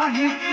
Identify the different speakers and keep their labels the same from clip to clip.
Speaker 1: Deniyorum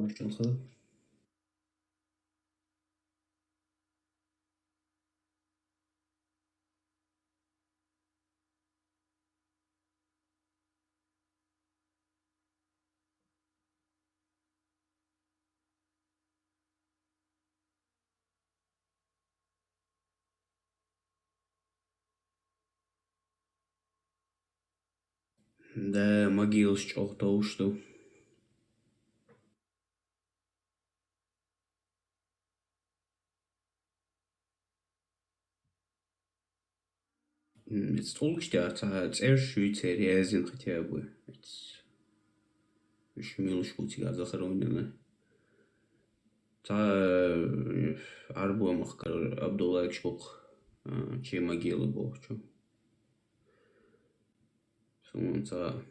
Speaker 1: başladı. Да, могилу с чего-то ушту. Jetzt толкшти ата цер швейцария азин хотя бы. Еще милуш пути газахаронина. Та арбу махкар Абдулла Экшбук. Че могилы бохчу. Сумон та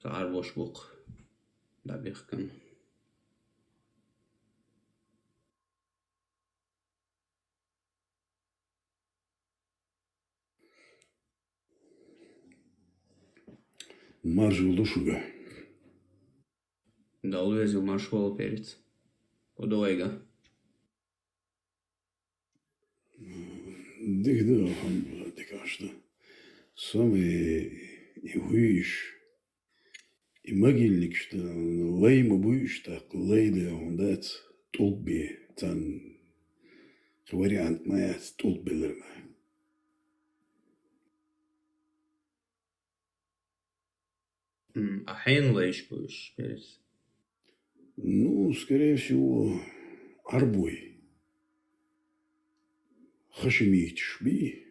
Speaker 1: арбош бук. Да бехкан.
Speaker 2: Маржил душуга.
Speaker 1: Да улезил маршвал перец. Удойга.
Speaker 2: Дыхда, дикашта. Самый и хуиш. И могильник, что лейма буиш, так лейда, он дает толби, там вариант моя толбилерма.
Speaker 1: Ахен лейш будешь перец.
Speaker 2: Ну, скорее всего, арбой. Хашимитиш би.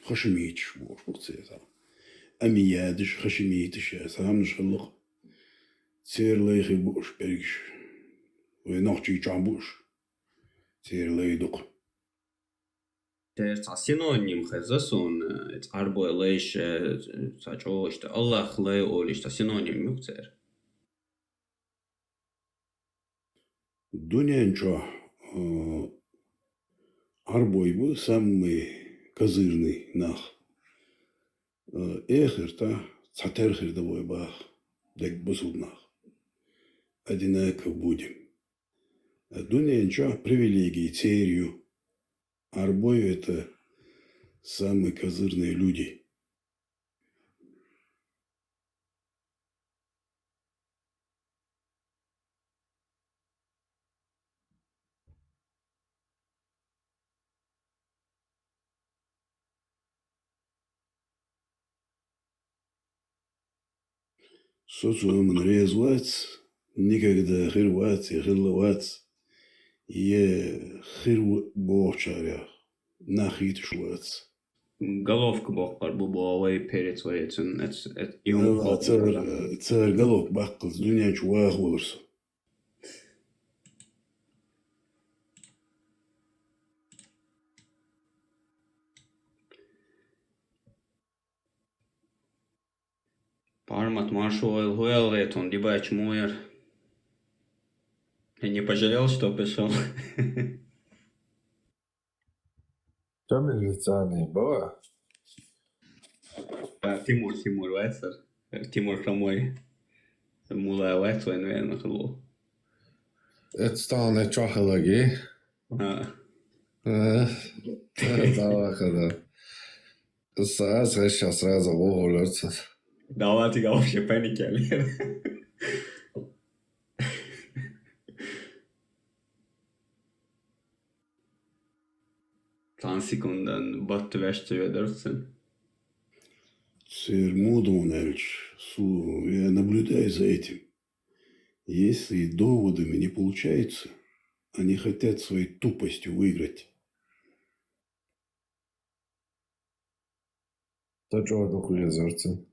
Speaker 2: Хашимитиш вот это. Амиядиш хашимитиш, сам шалох. Церлейхи буш периш. Вы ночи чамбуш. Церлейдук.
Speaker 1: Terts a synonym хезасон, арбой лейш, сачоошта, Аллах лей олишта synonym юкцер.
Speaker 2: Дунянчо. Арбой был самый козырный нах. Эхер-то, цатерхер давай бах. Дек басуднах. Одинаково будем. Дунянчо привилегии, церью. Арбой это самые козырные люди. Социум резвать, никогда хирвать и хирловать. Е хиру бочаря. Нахит швать.
Speaker 1: Головка бокпар бубуавай перец вайцен, иун хоппар.
Speaker 2: Цар голов баккл, дунянчо вах волос.
Speaker 1: Пармат маршуэл хуэлэт, он дебач муэр. Я не пожалел, что пришел.
Speaker 3: Jamais лицами была.
Speaker 1: Тимур Вайцер. Тимур Хромой. Мула Вайцер, наверное, хло.
Speaker 3: Это стало не чахалаги. Давай, когда. Сейчас сразу уволятся.
Speaker 1: Давайте вообще паники. Tansikundan battı västö dörtsen.
Speaker 2: Сэр Мудунельч, я наблюдаю за этим. Если доводами не получается, они хотят своей тупостью выиграть.
Speaker 3: То чего такое зерце?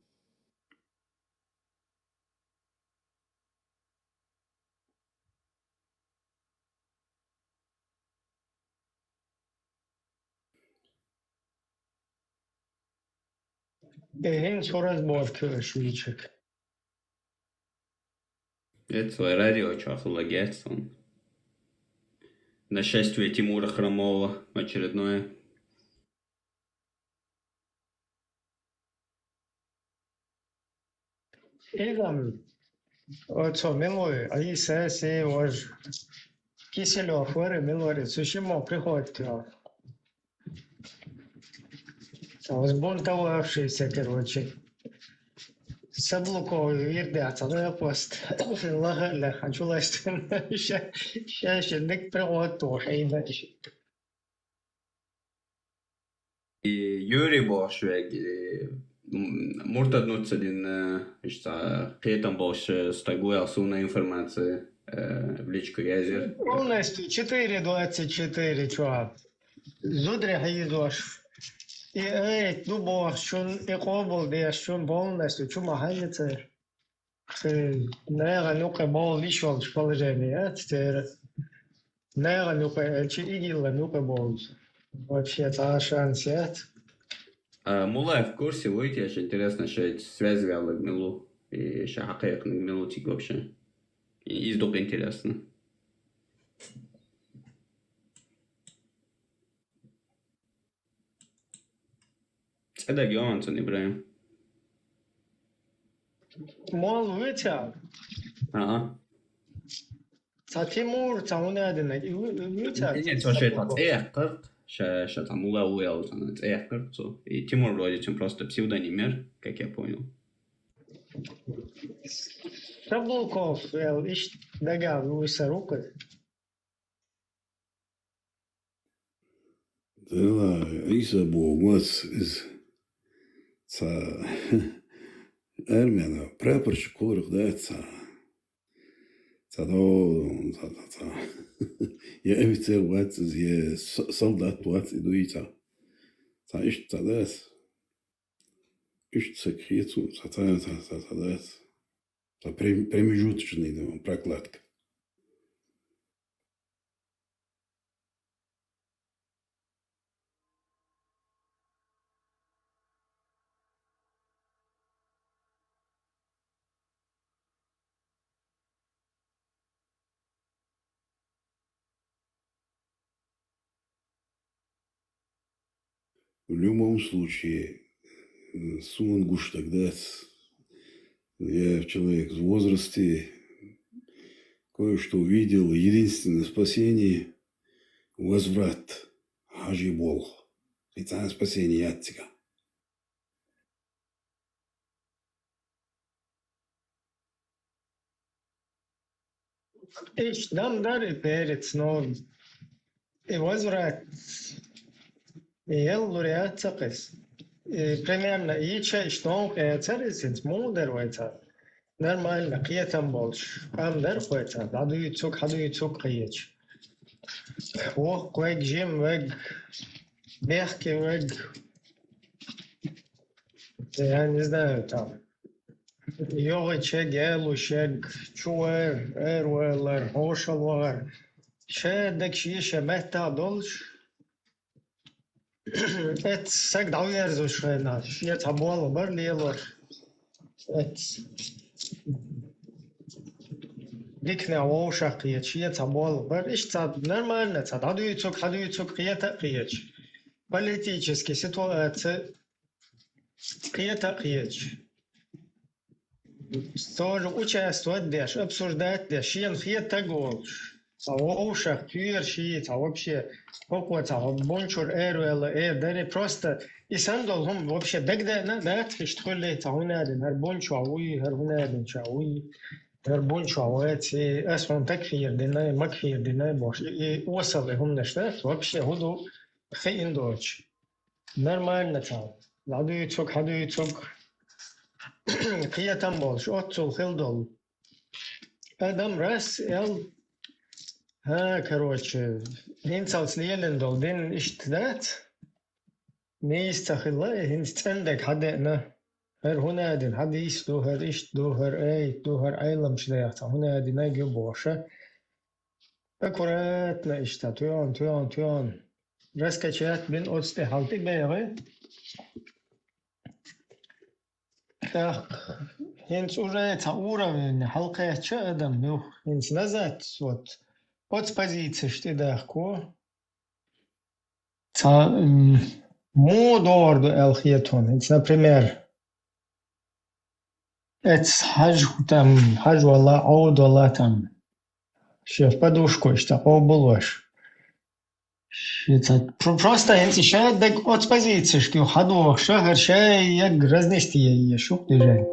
Speaker 4: Hen soraz bor швидчик.
Speaker 1: Это свое радио чахло Гетсон. Нашествие Тимура Хромова очередное.
Speaker 4: Игам, отцо милой, а и се ож Киселев, вари милори, сушимо приходит. Взбунтовавшийся, короче. Саблуковый вердятся, ну я пост. Лагаля, хочу ласть. Сейчас ник приход тоже, и дальше.
Speaker 1: И Юрий Бошвег, Муртад Нуцедин, что Петам Бош стагуял сумна информации в личку язер.
Speaker 4: Полностью 4.24, чувак. Зудре гаидош. И дубо, шун и кобол, де шун полностью, чума ганица. Наверное, ну-ка, бол вишел в положение, теперь. Наверное, ну-ка, чиригила, ну-ка, бол. Вообще, это шанс,
Speaker 1: Мулай в курсе, выйти, еще интересно, что связь вяла к Милу. И еще хакаяк на Милу тик вообще. И издок интересно. Это Геонсон, Ибраим.
Speaker 4: مال ويتا تيمور تاونادنا ويتا
Speaker 1: Нет, вообще это Эхкарт, сейчас там Уэлл, она Эхкарт, и Тимур вроде чем просто псевдонимер, как я понял.
Speaker 4: Шаблуков, ищ дага высорука.
Speaker 2: Да, Иса Богмац из Армена, прапорщик Курах, да, я офицер вац, я солдат вац, иду и ищ цадас, ищ секрецу, цадас, промежуточный прокладка. В любом случае, Сунгуш тогда, я человек в возрасте, кое-что увидел. Единственное спасение – возврат Хажибол. Специальное спасение от тебя.
Speaker 4: Ищ дам дары перец, но и возврат. Еллуря цакис. Примерно ича что царисинс мудер вайта. Нормально, киетам больше. Ам дар вайта. Хаду ицук киеч. Ох, вег жим, вег бехки, вег. Я не знаю там. Йогичек, елушек, чуэр, эруэлэр, хошалвар. Шедек шиша мета долш. Et sag da er so schön nach. Jetzt haben wir aber Lelo. Et dikne awshaq jetzt haben wir aber ich sad нормально, sad хаду ицук қиет. Политическая ситуация қиет. Тоже участвовать дешь, обсуждать дешь, шен қиет голш. Awshaq тюр шиит, вообще какой-то бончур эруэлэ, просто هم вообще بقدر ده تشتغل لي تعونادن هر بونشو عوي هر هنادن شعوي هر بونشو عواتي اسمهم تكفير ديناي مكفير ديناي باش وصل لهم نشتات вообще هدو خين دوتش نورمال نتاع هادو يتسوق قيتم باش اوتسو خلدول ادم راس ال короче هينسالس ليلندول دين اشتدات نيستخلاه هنستندك حدقنا هر هنا دين حد يسدو هر اشتدو هر ايتدو هر ايلم شليحتا هنا دين ايجي بوشة اكوراتنا اشتا تويون رسكتشات بين اوتستي حالتي بيغي هنس اوريتا اورا من حلقة چه ادم نو هنس نزات وات اوتس позиция штедахко تا مو do الخيتون it's например it's حاج والله عود والله там شيف подушку что обулош это просто انت شادك от позиции что хаду шагар шай як разнести ее шуп déjà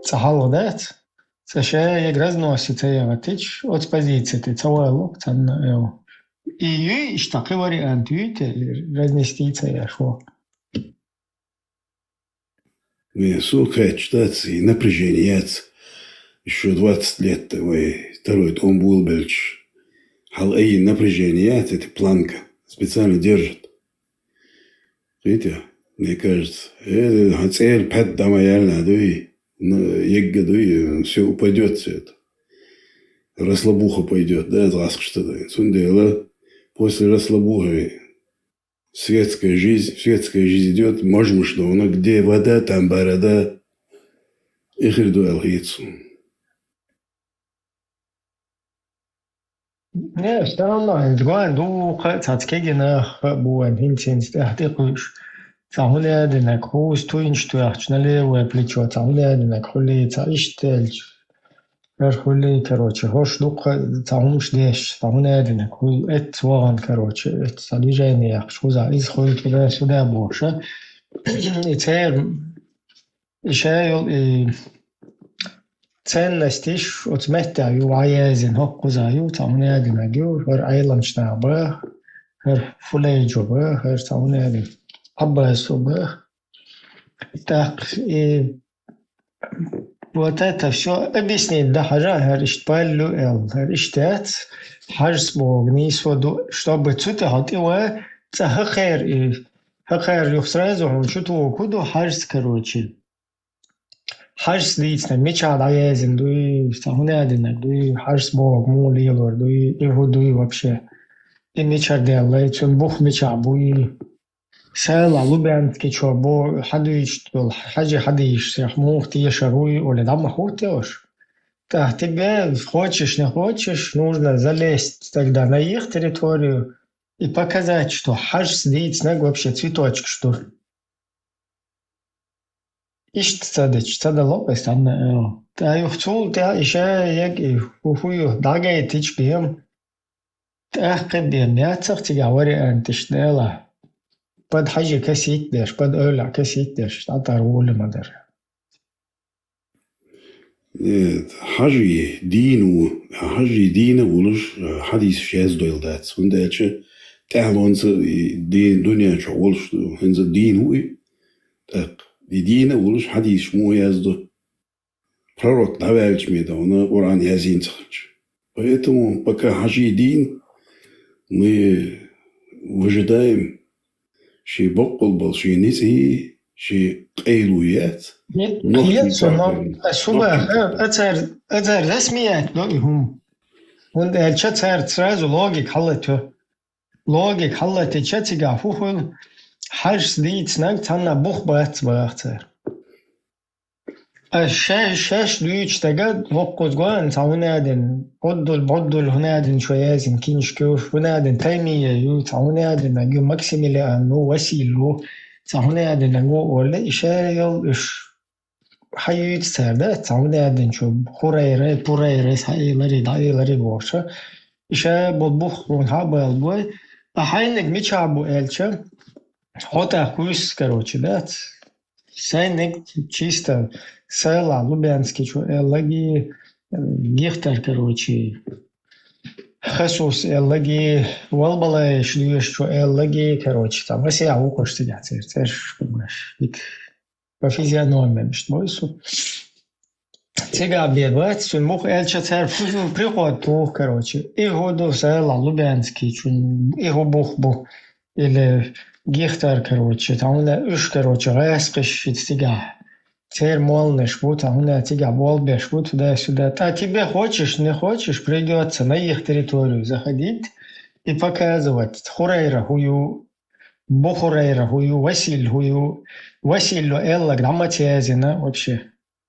Speaker 4: цахалодат саша як разносит я тыч от позиции ты цавалок там и что вариант разнести я шо
Speaker 2: Сухая читация, напряжение, еще 20 лет, второй Том Булбельч, и напряжение, это планка, специально держит. Видите, мне кажется, цель, пять дамаяльна, все упадет все это. Расслабуха пойдет, да, что-то. Сундела, после расслабухи светская жизнь идет, можем что, но где вода, там борода, и хриду алгицу.
Speaker 4: Не, все равно, индуан, ду, цацкегина, буан, хинсинс, тахтикуш. تعهنادنك هو ستوينشتوياخش نلي وبليتشو تعهنادنك خلي تعيشتلج خلي كروتشي هوش دوق تعهمش ديش تعهنادنك هو ات وغن كروتشي ات صليجاني ياخش وزع إز خل كده سودا بوشة يتير إشايل تسان نستيش وتمتع يو عيازن هوق وزعيو تعهنادنك يو هر عيلانشنا باه هر فليجو باه هر تعهنادنك أبا الصبح تاق وتاتا شو أبيسني ده حاجة هر اشتبالو هر اشتات حرس بوغنيس ودو شتاب تسوتي هاتي و تهخير هخير يخسرازو هم شتو كودو حرس كروتشي حرس ديتنا ميشاد عيازن دوي ستاهونادنك دوي حرس بوغ مو ليلور دوي إيهو دوي وابشه ميشاد ديالله يتون بوخ ميشابوي سالا لوبانتكي شو بو حدا يشتغل حدا يشتري موختي يشروي ولا دام خوتيوش Да, тебе хочешь, не хочешь, нужно залезть тогда на их территорию и показать, что хаш сидит снег вообще цветочек, что ишт цадыч, цада лопасть, анна да юхцул, да еще яг хухую дагай тич бьем, да кебьем, я цахти говори антишнела, под хажи касит деш, под öля касит деш, атар улы мадер.
Speaker 2: حاجي دينه ولش حديث شاز دويل دات ونداتش تعلونس دين دنيا شغلش هنز الدين هو دينه ولش حديث مو يازدو пророк навяльч меда она Уран язин цахч. Поэтому пока хажи дин мы выжидаем شي بقل بل شي نسي شي قيلويات
Speaker 4: يتسمى الصبح أتر رسميات هم und chatser сразу logik hallet chatiga fuhul hars dit snag tanna buch bahtser الشاش دويتش تجد وقت جوان تعونادن بدل هنادن شويازن كينش كيوف هنادن تيمية يو تعونادن أجو ماكسيميلا أنو وسيلو تعونادن أجو ولا إشايل إش حيوت سردات تعونادن شو خوريرة بوريرة هاي لري بورشة إشا بطبخ ونحابة البوي أحيانك ميشابو إلشة هوتا كويس كروتش دات ساينك чисто села Лубянский, лаги Гихтер, короче, Хасус, лаги Волбала, шлюешь, лаги, короче, там, если я укош тебя, это ж, понимаешь, по физиономии, что бойсу. Тега обедать, что мог эльча цер приход тух, короче, и году села Лубянский, и бог бог, или Гихтер, короче, там у нас уж, короче, раскрыш, стига. Теперь молнешь, вот, а у нас тебя волбешь, вот туда-сюда. А тебе хочешь, не хочешь, придется на их территорию заходить и показывать Хурейра, хую, Бухурейра, хую, Василю, Элла, грамматиазина, вообще.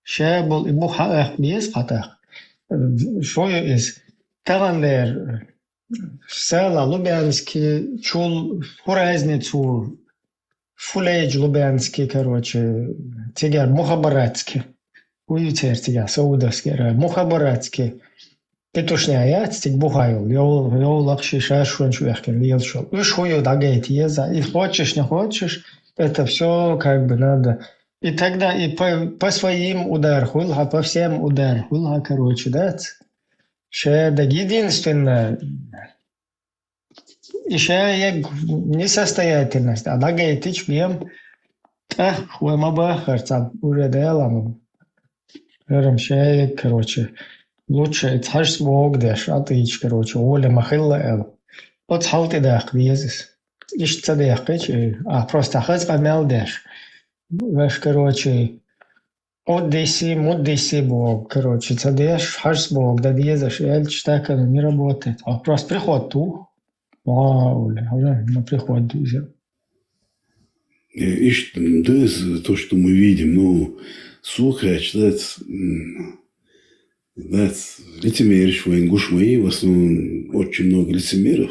Speaker 4: Шабл и Бухаах, без хатах. Что из Каландер, Села, Лубянский, чул разницу, Фулейдж Лубянский, короче, тигер Мухабаратский, уютер тигер, саудовский, Мухабаратский, петушняят, тиг бухаю, йол лакши шашун швехкен, лил шел. Уж хую дагает еза, и хочешь, не хочешь, это все как бы надо. И тогда и по своим удар хулха, по всем удар хулха, короче, да? Шеда единственное, еще несостоятельность, а дагает тич бьем, хуема бахарца, уже делам. Верим, шея, короче, лучше, это хаш свог деш, а ты ич, короче, оля махилла эл. Вот халты дах, везис. Иш цадех, просто хаз камел деш. Ваш, короче, мудиси бог, короче, цадеш, хаш бог, да везиш, эльч так оно не работает. А просто приход ту. Вау, уже на приход друзья.
Speaker 2: Ишь, то, что мы видим, ну, слухач, лицемеришь, военгушмаи, в основном очень много лицемеров.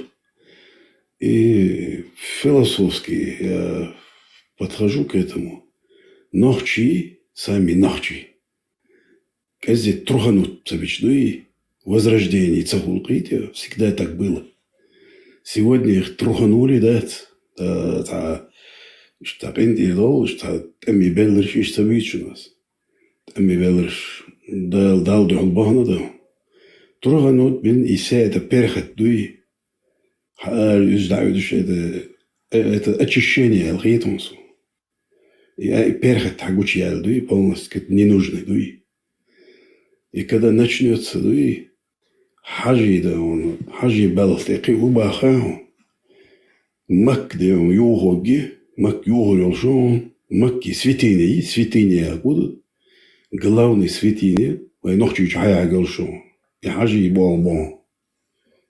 Speaker 2: И философски, подхожу к этому. Нохчи, сами нохчи. Казет труханут цавичдуи, возрождение цахулките, всегда так было. Сегодня их труханули, да, что пенди дол, что там и беллерш иш цавич у нас. Там и беллерш дал духал бахна да. Труханут бин исе это перхат дуи. Это очищение алхитумсу. И перхат тагуч ял дуи полностью ненужный дуи. И когда начнется дуи, حاجي ده حاجي بالتقي وباخاه مك ده يوغوجي مك يوغولشون مك светение будут главное светение и ночью чая голшон и حاجي бон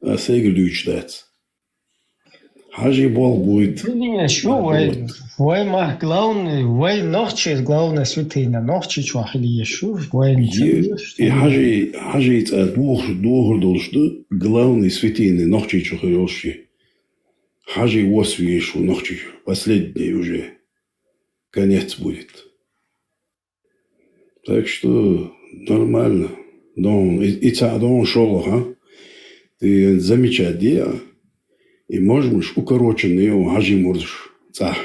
Speaker 2: а сегер дучдать حاجي бол будет
Speaker 4: Не, что, вай мах главное, вай ночи главное светение, ночи что хили еще, вай
Speaker 2: и حاجي دوغر دولشду главное светение ночью чухолши حاجي восвишу ночью последний уже конец будет. Так что нормально. И цадон шолох, а? Ты замечать дело. И можешь укороченный его хажи можешь. Цах.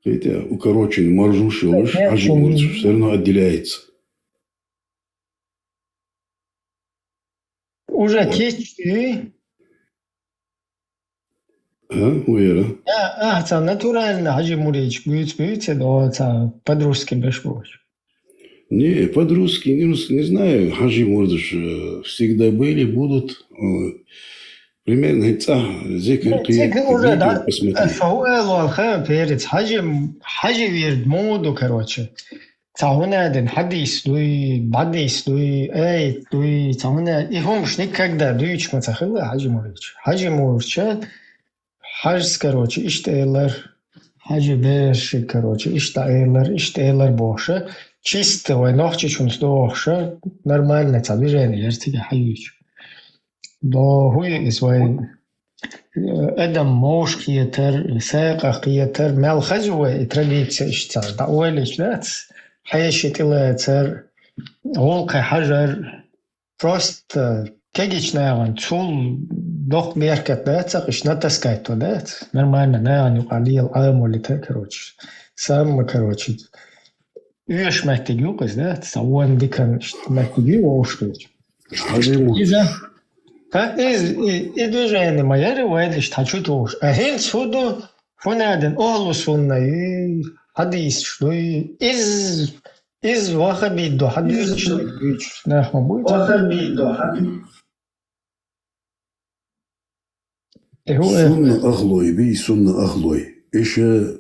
Speaker 2: Хотя укороченный можешь шелыш, хажи можешь. Все равно отделяется.
Speaker 4: уже тесть,
Speaker 2: А, уверен.
Speaker 4: это натурально, хажи мурич, будет, это по-дружески бешбуш.
Speaker 2: Не, по-русски, не знаю. Хажи можешь всегда были, будут. Примерно
Speaker 4: زيك уже да فهو الخام بيرت حاجة ويرد مودو كروتشة تعونا دن حديث دوي بعديث دوي اي دوي تعونا يهم مش никогда دويش ما تخلى حاجة مورچة حاجة كروتشة اشتغلر حاجة بيش كروتشة اشتغلر بوشة чисто وي نوخче чунс доохша нормально движение ертиге حيوش دو هوي إسوي أدم موش كيتر ساقة كيتر مال خزوة تربيت إشتر دعوالش لات حيشي تلاتر غولق حجر بروست تجيش ناغن تول دوخ بيركت لات إش نتسكايتو لات نرمانا ناغن يقالي العام اللي تكروش سام كروش يوش محتاجيو قز لات سوان دي كان محتاجيو ووشكوش إذا движение моя ревелиш тачу туш. А хин суду фонаден олусунна и хадис что из вахабидо хадис нахма будет вахабидо
Speaker 2: Сунна ахлой, бей сунна ахлой. Еще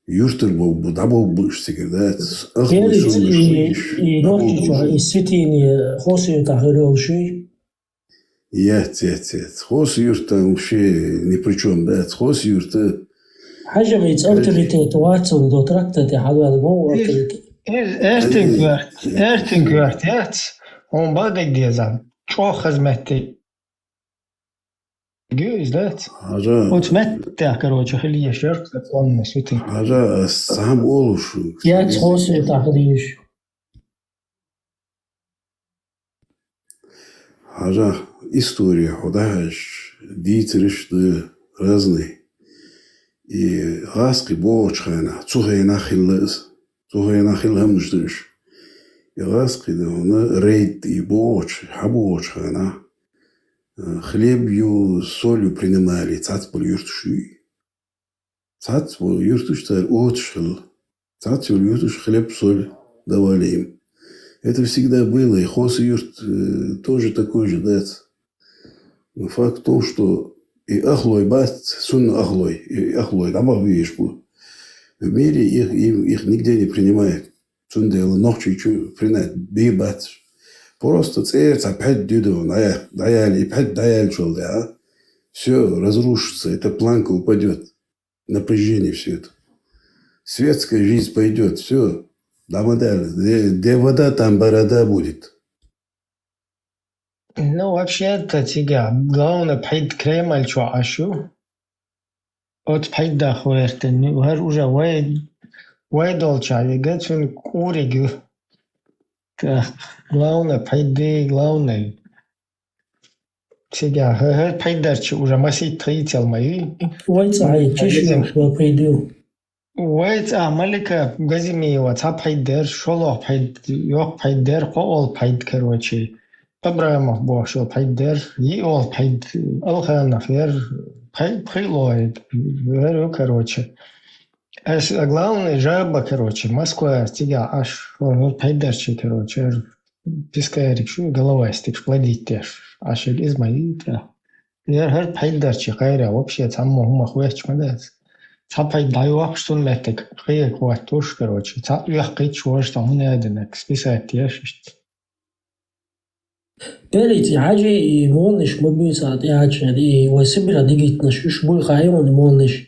Speaker 2: юртер был, да был больше секретарь. Ахлой сунна
Speaker 5: и ночью и светение хосию тахирил ши.
Speaker 2: Нет. Хос юрта вообще ни при чем, да. Хос юрта.
Speaker 5: حاجة авторитет واتسون دو تراكتة حلوة مو авторитет.
Speaker 4: Эртингвард, яц. Он бадек дезан. Чо хазметти. Гюз, да? Вот метте, короче, хили ешерк, он свети.
Speaker 2: Хажа сам олушу.
Speaker 5: Я хосию тахириш.
Speaker 2: Хажа история ходаш дитриш разные. И раски бочхана, цухайна хиллес, цухайна хиллем ждешь. И раски да она рейд и боч, хабочхана. Хлебью, солью принимали, цацпол юртуши. Цацпол юртуш-то отшил. Цацпол юртуш хлеб, соль давали им. Это всегда было, и хос юрт тоже такой же, да. Но факт в том, что и ахлой бат, сунна ахлой, и ахлой, там видишь, в мире их нигде не принимают. Сундела ночью принять, бибат. Просто опять дюдон, даяли шел, да. Все разрушится, эта планка упадет. Напряжение все это. Светская жизнь пойдет, все. Где вода, там борода будет.
Speaker 4: Ну, вообще-то, тига, главное, пхид кремаль чуашу. от пайда хуертен, вар уже вай долчали, гацун куригу. Главное, пайды, главное. Сега, пайдарчи уже масить трийтел мои.
Speaker 5: ويتعي تشيو وبيديو
Speaker 4: Вайт малика газимиева ца пайдер шоло пайд ёк пайдер қол пайд короче. Абрамов бошо пайдер и ол пайд алханов ер прилоид ер короче. А главное жаба короче. Москва стига аж пайдерчи короче. Пискарик шу голова стик плодить теш. Аж из мои. Ер пайдерчи хайра вообще там мохма хуяч мадас. Цапай дайвах штун летек хие квартуш короче. Цап яхкит шуаш там наденек списать яшишт.
Speaker 5: بيريتي حاجة مونش مبيسات يعني وسبلا ديجيت نشوش بوي خايون مونش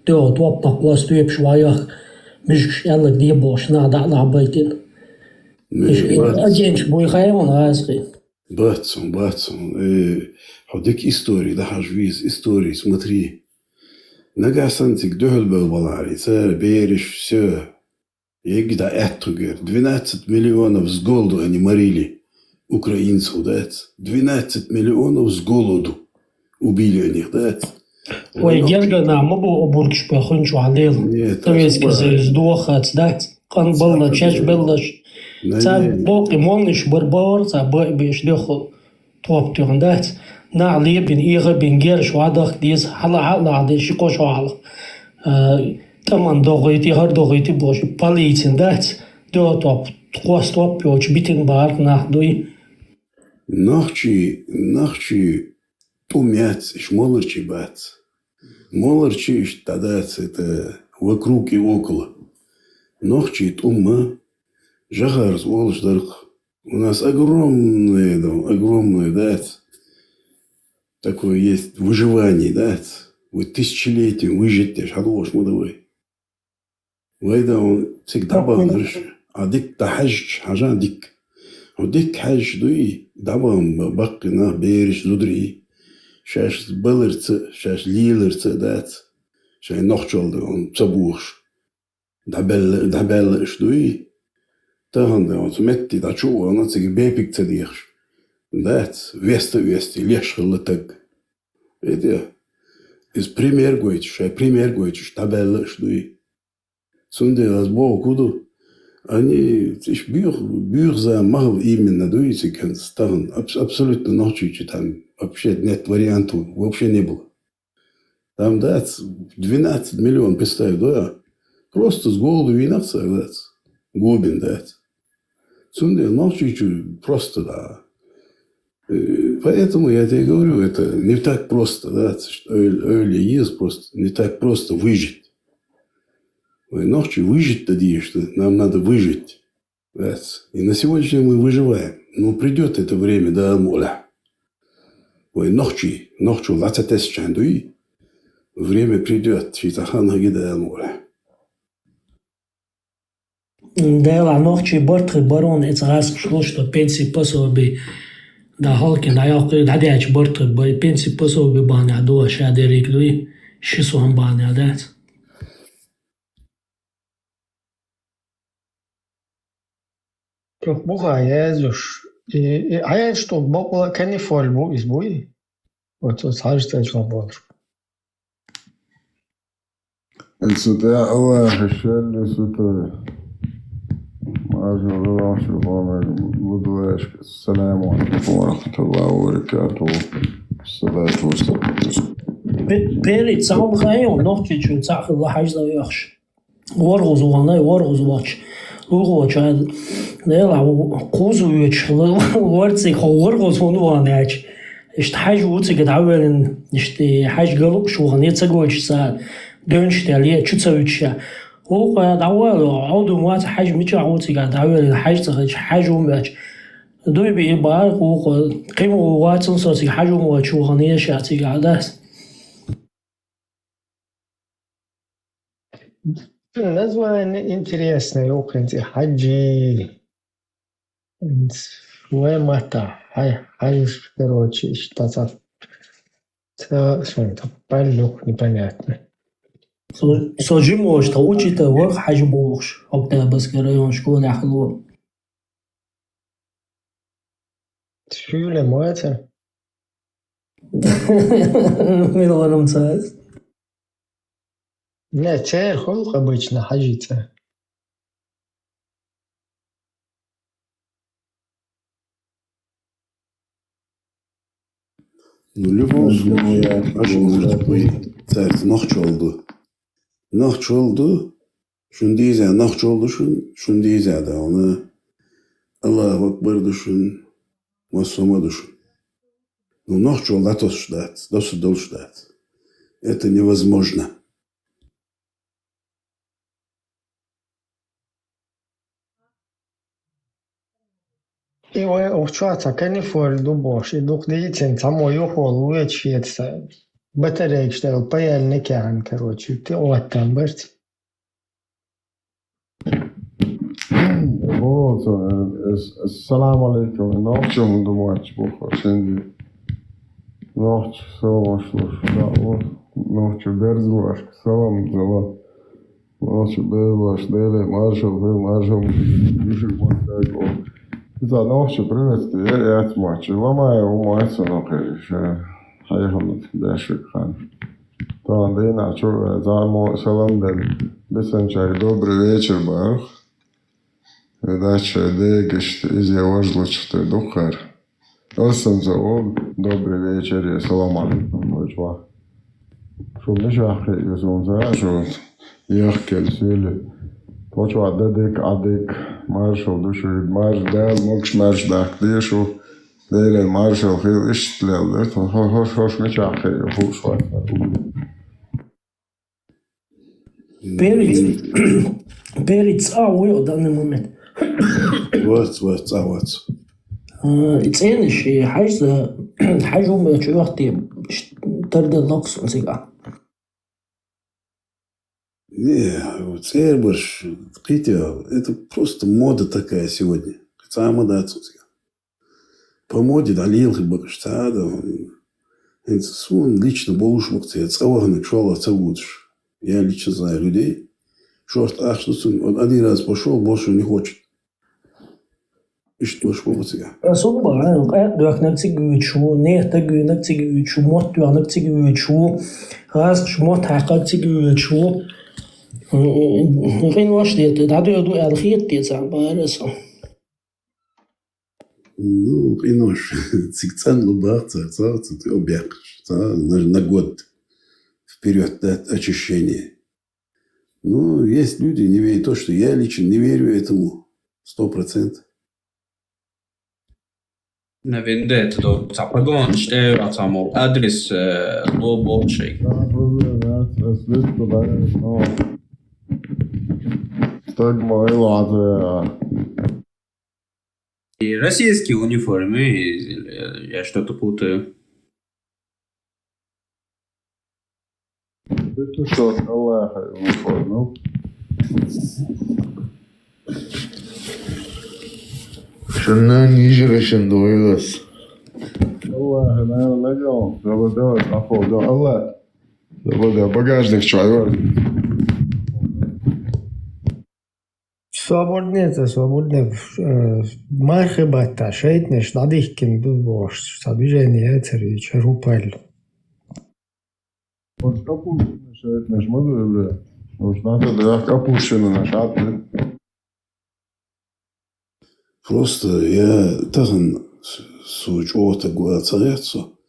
Speaker 5: تو توبا قواس تويب شوية مش يلا دي بوش نادع بيتين مش أجينش بوي خايون غازقي
Speaker 2: Братцом. Ходик истории, да хажвиз, истории, смотри. Нага сантик дохл был балари, царь, берешь, все. Егда эттугер, 12 миллионов с голоду они морили украинцев, да? 12 миллионов с голоду убили они, да?
Speaker 5: ويجرجع نعمبو أبوركش بيخونشو عليه تويس كزي زدوخات دات كان بلنا تشاش بلش تاب بوقي مونش بربار تاب بوقي بيش دخل توب تيون دات نعلي بين إيغا بين جيرش وعدخ ديز حلا عدي شكوش وعلا تمن دوغيتي هر دوغيتي بوش باليتين دات دو توب تقوس توب بيوش بيتين بار نحدوي
Speaker 2: Нахчи помять, молорчи бать. Молорчи, тогда это вокруг и около. Нахчи ума, жахар, волждарх. У нас огромное, да, такое есть выживание, да, вот тысячелетием выжить, шалош мудовой. Вайда он всегда был, а дик тахаж, хажан дик. وديك حاج دوي دابا باقينا بيرش زودري شاش بلرت شاش ليلرت دات شاي نوخشول دون تبوخش دابل شدوي تاهن دون سمتي دا شو انا تسي بيبيك تديخش دات вести леш хлтаг это из пример гойч дабел шдуи сунде разбо куду Они, ich бюрза махал именно, дуете, стан, абсолютно ночью, там вообще нет вариантов, вообще не было. Там, да, 12 миллионов, представь, да, просто с голоду винаться, да, губин, да. Цунде ночью просто, да. Поэтому я тебе говорю, это не так просто, да, что öyle есть просто, не так просто выжить. Ночью выжить-то что нам надо выжить. И на сегодняшний день мы выживаем. Но придет это время, да, моля. Ночью лацатес чандуи. Время придет. Читахан гида моля.
Speaker 5: Дела ночи бортри барон это раз что пенсии пособи да халки да яхты да дяч бортри пенсии пособи баня до шадерик луи шисуан баня дат.
Speaker 4: Буха язуш. А я что, бокла канифоль бу избуи? Вот сажте чвабор.
Speaker 3: السوداء هو الشل السوداء معجب الله شبابا بدواش السلام عليكم ورحمة الله وبركاته الصلاة والسلام
Speaker 5: بيري تصاوب خايون نوتي شو تصاخ الله حاجة يخش ورغز وانا ورغز واتش ورغز هذا لا قوزو يتش ورتي ورغز وانا يتش اشت حاجة وتي قد عوالن اشت حاجة قلق شو غنيت سقوش ساعة دونش تالي شو تسويتش هو قاعد عوالو عودو موات حاجة ميتش عوتي قاعد عوالن حاجة تغيش حاجة وماتش دوي بإبار هو قيمة واتن صوتي حاجة وماتش وغنية شاتي قاعدات
Speaker 4: Название интересное, окренти хаджи. Вемата. Хадж, короче, что-то. Что-то палюк непонятно.
Speaker 5: سوجيموش توجي توق حجبوش وقتها بس كريون شكون يحلو
Speaker 4: Fühle Leute.
Speaker 5: من وانا متساس
Speaker 4: Не, цер خلق обычно حاجته.
Speaker 2: Ну, любом случае, может быть, царь нахч oldu. Nahç oldu. Şunu diyeceğim, nahç oldu şunu diyeceğim de onu Allahu Akbar düşün, Masuma düşün. Ну, нахч oldu, это ждать, даже должен ждать. Это невозможно.
Speaker 4: И овчата, кани фор дубош, и дух дитин, само юхол, уеч фетса. Батарейк штел, паял некян, короче, ты оттам берт.
Speaker 3: Вот, ассаламу алейкум. Ночью мы думаем, что şimdi nokç savaşlar. Вот, ночью берзлаш, салам зала. Ночью берзлаш, дели, маршал, душик монтаго. Это ночью приветствую, я от матча. Ломаю умается, но еще hayırlı değişik kan. Tamam da yine çok zaman selam dedi. Бесен чай, добрый вечер, Барух. Передача «Дегишт» из Явожлочтой Духар. Олсен зовут, добрый вечер, и салам алейкум, ночва. Шо мишахи, юзун зашут, яхкель сюли. Точва адек, маршал душуид, марш дел, мокш марш дак, дишу. Дели маршал хил иштлел, хош мишахи, хушва.
Speaker 5: Перец уйо в данный момент.
Speaker 2: Вот.
Speaker 5: يتسألني حاجة ما شو وقتي ترد اللقص نسيقع.
Speaker 2: Не, церберш, это просто мода такая сегодня. Самая мода отсутствия. По моде долил хибак штада. Это сон лично болуш мукция. Цавагна чола цавудш. Я лично знаю людей. Шорт что он один раз пошел, больше не хочет. И что ж помыться?
Speaker 5: Så bara dök till Gud neta Gud till Gud mått du till Gud ras mått hacka till Gud غين واش det hade jag då allt det så bara så.
Speaker 2: Ну, инош, цикцан лубаться, ты объект, на год вперед дать очищение. Ну, есть люди, не верят в то, что я лично не верю этому 100%.
Speaker 1: När vi inte då tappar gång, det är att han har adress då bort sig.
Speaker 3: Так мой ладно.
Speaker 1: И российские униформы, я что-то путаю.
Speaker 3: Это что, Аллаха униформу?
Speaker 2: Şundan nice yaşında oylas.
Speaker 3: Аллах, наверное, надел. Давай, походу. Аллах. Давай, багажник человек.
Speaker 4: Свободне. Мархебата, шейтнеш, надихкин дубош. Движение царич, рупаль.
Speaker 3: Вот капустина шеет наш модуль, бля. Уж надо, да, капустину нажать, бля.
Speaker 2: Просто я таган суч ота гуацарецу.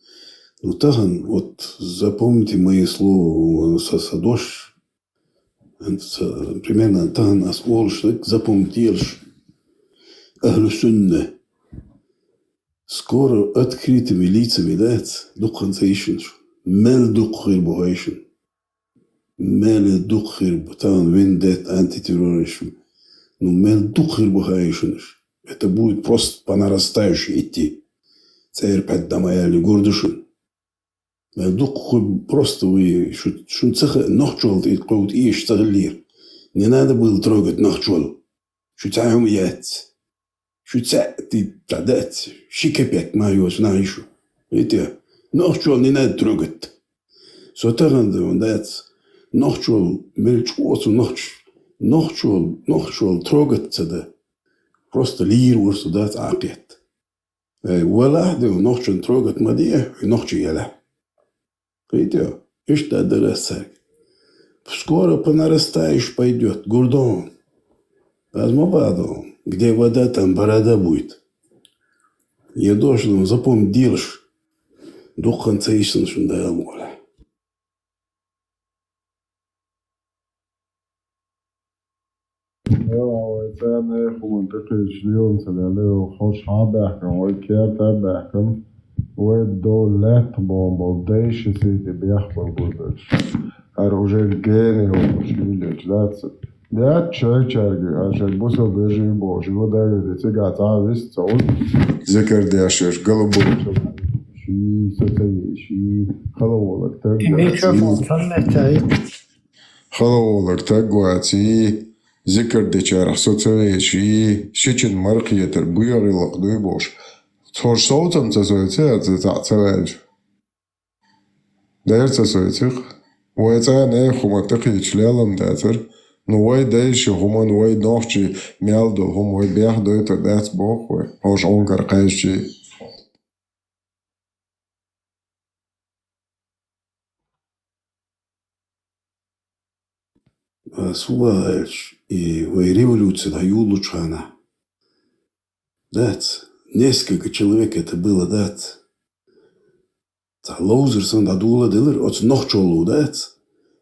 Speaker 2: Ну таган, вот запомните мои слова сосадош. Примерно таган ас олшек запомните елш. Ахлю сунна. Скоро открытыми лицами дать дукхан заишнш. Мел дукхир бухайшн. Мел дукхир таган вендет антитерроризм. Ну мел дукхир бухайшнш. Это будет просто по нарастающей идти. Царь поддамаяли гордушин. Дух просто вы шуцеха нахчол и код и штаглир. Не надо было трогать нахчол. Шуцаем яц. Шуца ты тадать. Шикапек мою знаешь. Видите? Нахчол не надо трогать. Сотаган да он дац. Nohçol, melçuosu nohçol trogatsa da. Просто lir vursu da aqiyat. Valla de nohçun trogatma diye nohçu yela. Видите, и что доросак. Скоро понарастаешь пойдет, гурдон. Возьму где вода, там борода будет. Я должен запомнить делаешь. Дух конца истин шундая моля.
Speaker 3: وإنسان ياخد منطقي شليون سلالة خوش عبحكم ويكيات عبحكم والدولات بومبوديش سيدي بيحمل بودش أروجل جيني ومشكلة ده تشارجي عشان بوسو بيجي بوشي وده يدتيجا تعبس تقول ذكر دي عشان قلبه شي ستي شي خلوولك
Speaker 4: Mikrofon sanmətəyi.
Speaker 3: خلوولك تقواتي ذكر دي چارخ سوتسوي شي شيچن مرقيتر بيغي لقدوي بوش تور صوتم تسويتي تتعتواج داير تسويتيق ويتاني خمتقي تشلالم داتر نوي دايشي هما نوي نوخشي ميالدو هم وي بياخدو يتدات بوخوي هوش عنكر قايشي
Speaker 2: Суваешь, и революция да юлучана. Дат, несколько человек это было, дат. Лоузерсон да дула дилер, от нохчолу, дат.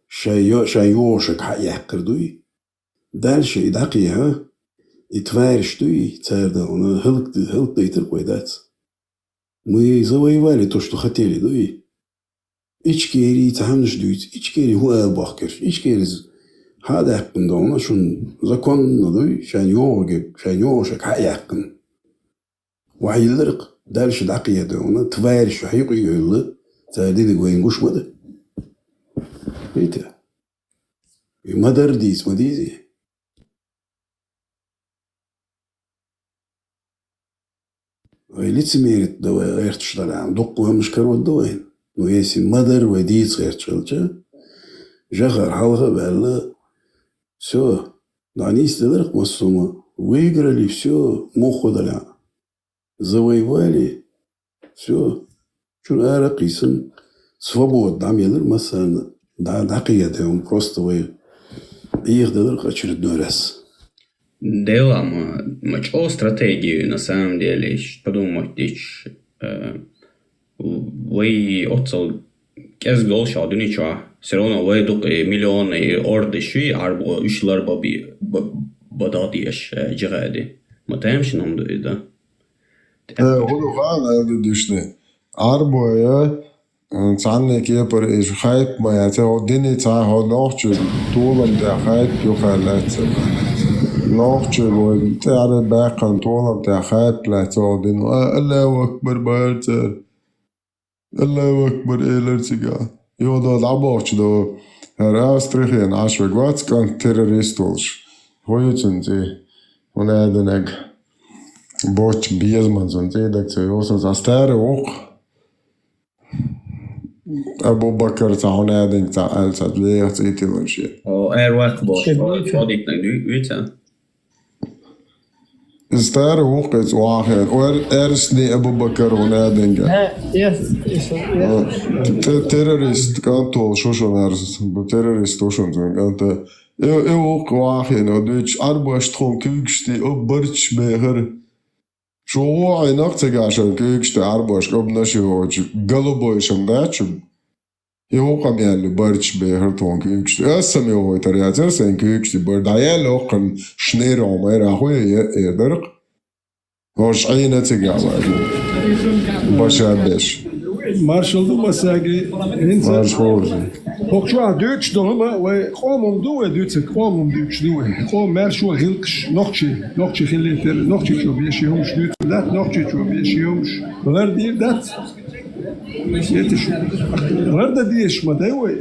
Speaker 2: Шайошек хаяккердуй. Дальше и дакия, и тварьштуй, царда, он хылк кой, дат. Мы завоевали то, что хотели, дуй. Ичкери тамнждуйт, ичкери хуэлбахкер, ичкери هذا يحكم دونا شون زكون نضوي شان يوشك هايحكم وحيلرق دالش داقية دونا تفارش وحيقي يقول تادي وين قوش مدى بيتا ما درديس مديزي ويليتس ميرت دوا غيرتش طالع دقوها مش كروت دوين ويسي مدر وديس غيرتش جخر حلقة بألا все, они сделали массума, выиграли, все, муху дали, завоевали, все, чура ракисом, свободно, амелер массана, да, дакияте, он просто вы их дали очередной раз.
Speaker 1: Дела мачо стратегию на самом деле, подумать, вы отцел кез гол шадуни ча. Все равно выйдут миллионы орды ши, арбо ушилар баби бададиеш جغادي. ما تهمش نمدو إذا.
Speaker 3: هو فعلا هذا دشنا. أربعة يا تعلق كيبر إيش خايب ما يتهو ديني تعهو نوخش طولم ده خايب يخالات. نوخش تعرف باقي طولم ده خايب لا تعودين. الله أكبر بارتر. الله أكبر إيلرتجا. Jo, da labāč, da rāstrihien ašveg vats, kan terroristulš. Hojucun tī, un ēdeneg boč biezmans un tīdek, tī jūsam tā stēri uq. Abu Bakr tā un ēdeņ tā elcāt lieks ītilun šie.
Speaker 1: O, vakt boč, vadītnēk dūvīcā.
Speaker 3: Stēri uqēc vāhien, un sni Abu Bakr un ēdeņ. Terrorist kantool šušonērs, terrorist šušonērs, kanta. Eu ook waaien, dus arbeidstroom kuksti op bartsbeger. Zo waai nachtegaashan kuksti arbeids op nasjootje galoboisam daachum. Je ook am jelle bartsbeger toon kuksti. Essam je ooit er ja zijn kuksti bar. Da jelle ook een sneerom er goeie eerder. Was een tegaal. Başarbeş.
Speaker 6: Marshall مساقي انت
Speaker 3: Marshall.
Speaker 6: هوكشوا دوتش دوما وقومهم دو دوتس قومهم دوتش دو قوم مارشو غلقش نوختشي خليتر نوختشي شو بيشيهمش دوت دات نوختشي شو بيشيهمش غير دير دات يتش غير دا ديش ما داوي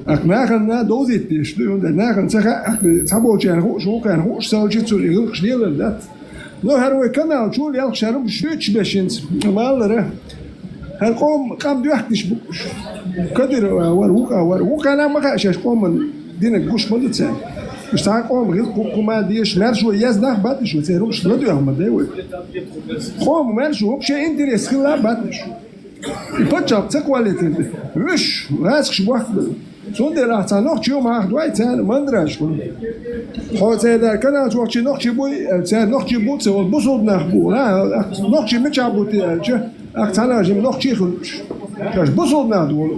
Speaker 6: اك ناغن دوزيت ديش دو ناغن سخا تابو جان شو كان هو سالجي تو غلقش دير دات لو هروي كانال شو يلقش هرم شوتش باشنت مالره هالقوم قام دوحتش بوش كدر وروكا أنا ما كاشش قوم دينك بوش مدة سنة مش تعال قوم غير كوما ديش مرشو يزنه باتش وتروش ندو يوم داوي قوم مرشو بشيء إنتريس خلا باتش يبتشر تقواليتين وش راسك واحد صندي راح تنوخ يوم هاخد وايد تان ما ندرش كل هو تدا كنا توقع نوخ بوي تان نوخ بوت سو بوصل نخبو لا نوخ مش عبوتي أكتنا جم نوخ خلش كاش بوصل نادو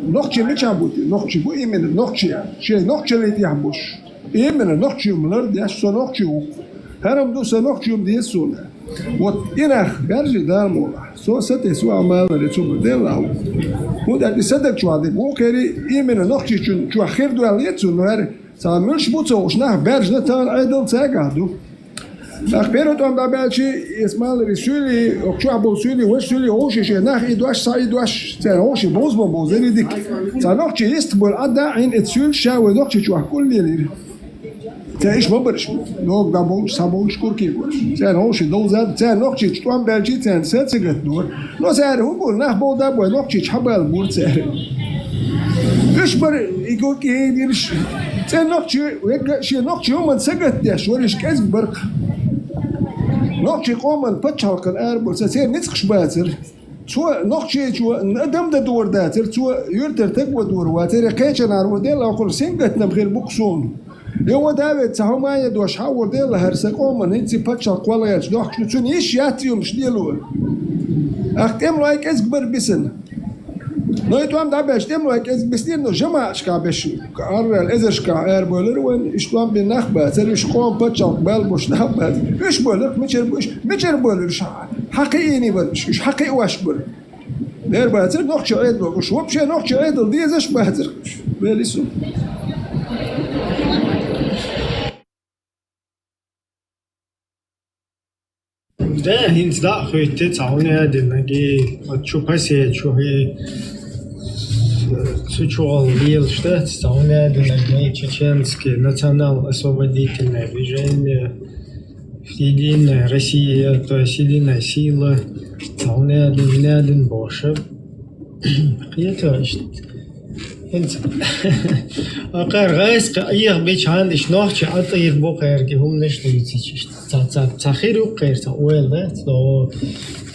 Speaker 6: نوخ مش عبوتي نوخ بوي من نوخ شيء نوخ اللي تيحبوش من نوخ ملر ديش سو نوخ هرم دو سو نوخ دي سو وإنخ برجع دارمو سو ستة سو عمال رتوب دلاو وده بيصدق شو هذا مو كري يمنا نخشي شو خير دو عليتو نهار ساملش بوتو وشناه برج نتان عيدل تاعدو أخبره توم دابلشي اسمه رسولي وشو أبو سولي وسولي هوشي شناه إدواش سايدواش تان هوشي بوز زي ديك سانوخشي يستبول أدا عين اتسول شاو نخشي شو كل اللي تعيش ما برش نوع دابوش ساموش كوركي برش تان هوشي دوزاد تان نخشي توم بلجي تان ساتسجت دور نو سعر هو بقول نخبو دابو نخشي حبال بور سعر إيش بر يقول كي يرش تان نخشي ويك شيء نخشي يوم سجت داش ورش كذب برق نخشي قوم البتشالك الأربع سعر نسخش باتر شو نخشي شو ندم ده دور داتر شو يرتر تقوى دور واتر كيشن عرو ديل أقول سنجت نبغير بقصون يوم داود سهو ما يدوش حاور ديل هرسقوم من هنتي بتشالك ولا يش نخشي شو نيش ياتيوم شديلو أختم لايك أزكبر بسن نويت وام دابش تم لايك أز بسنين نو جماعة شكابش أرل إزش كأر بولر وين إشتوام بالنخبة تريش قوم بتشالك بالبوش نخبة إيش بولر ميشر بولر شا حقيقي بولش إيش حقيقي واش بولر دير باتر نخشي عيد وش وبشي نخشي عيد دي إزش باتر بليسو
Speaker 4: ده هنز دا خيتة تعوني هذا نجي شو بسيط شو هي سوشوال вил что تعوني هذا نجي чеченский национал освободительное движение единая Россия то есть единая сила تعوني هذا نادن بوشة خيتة هنز أقار غايس أيه بيش عندش نوحش عطير بوقير كهم نشتري تأخير وقير تأويل ده تو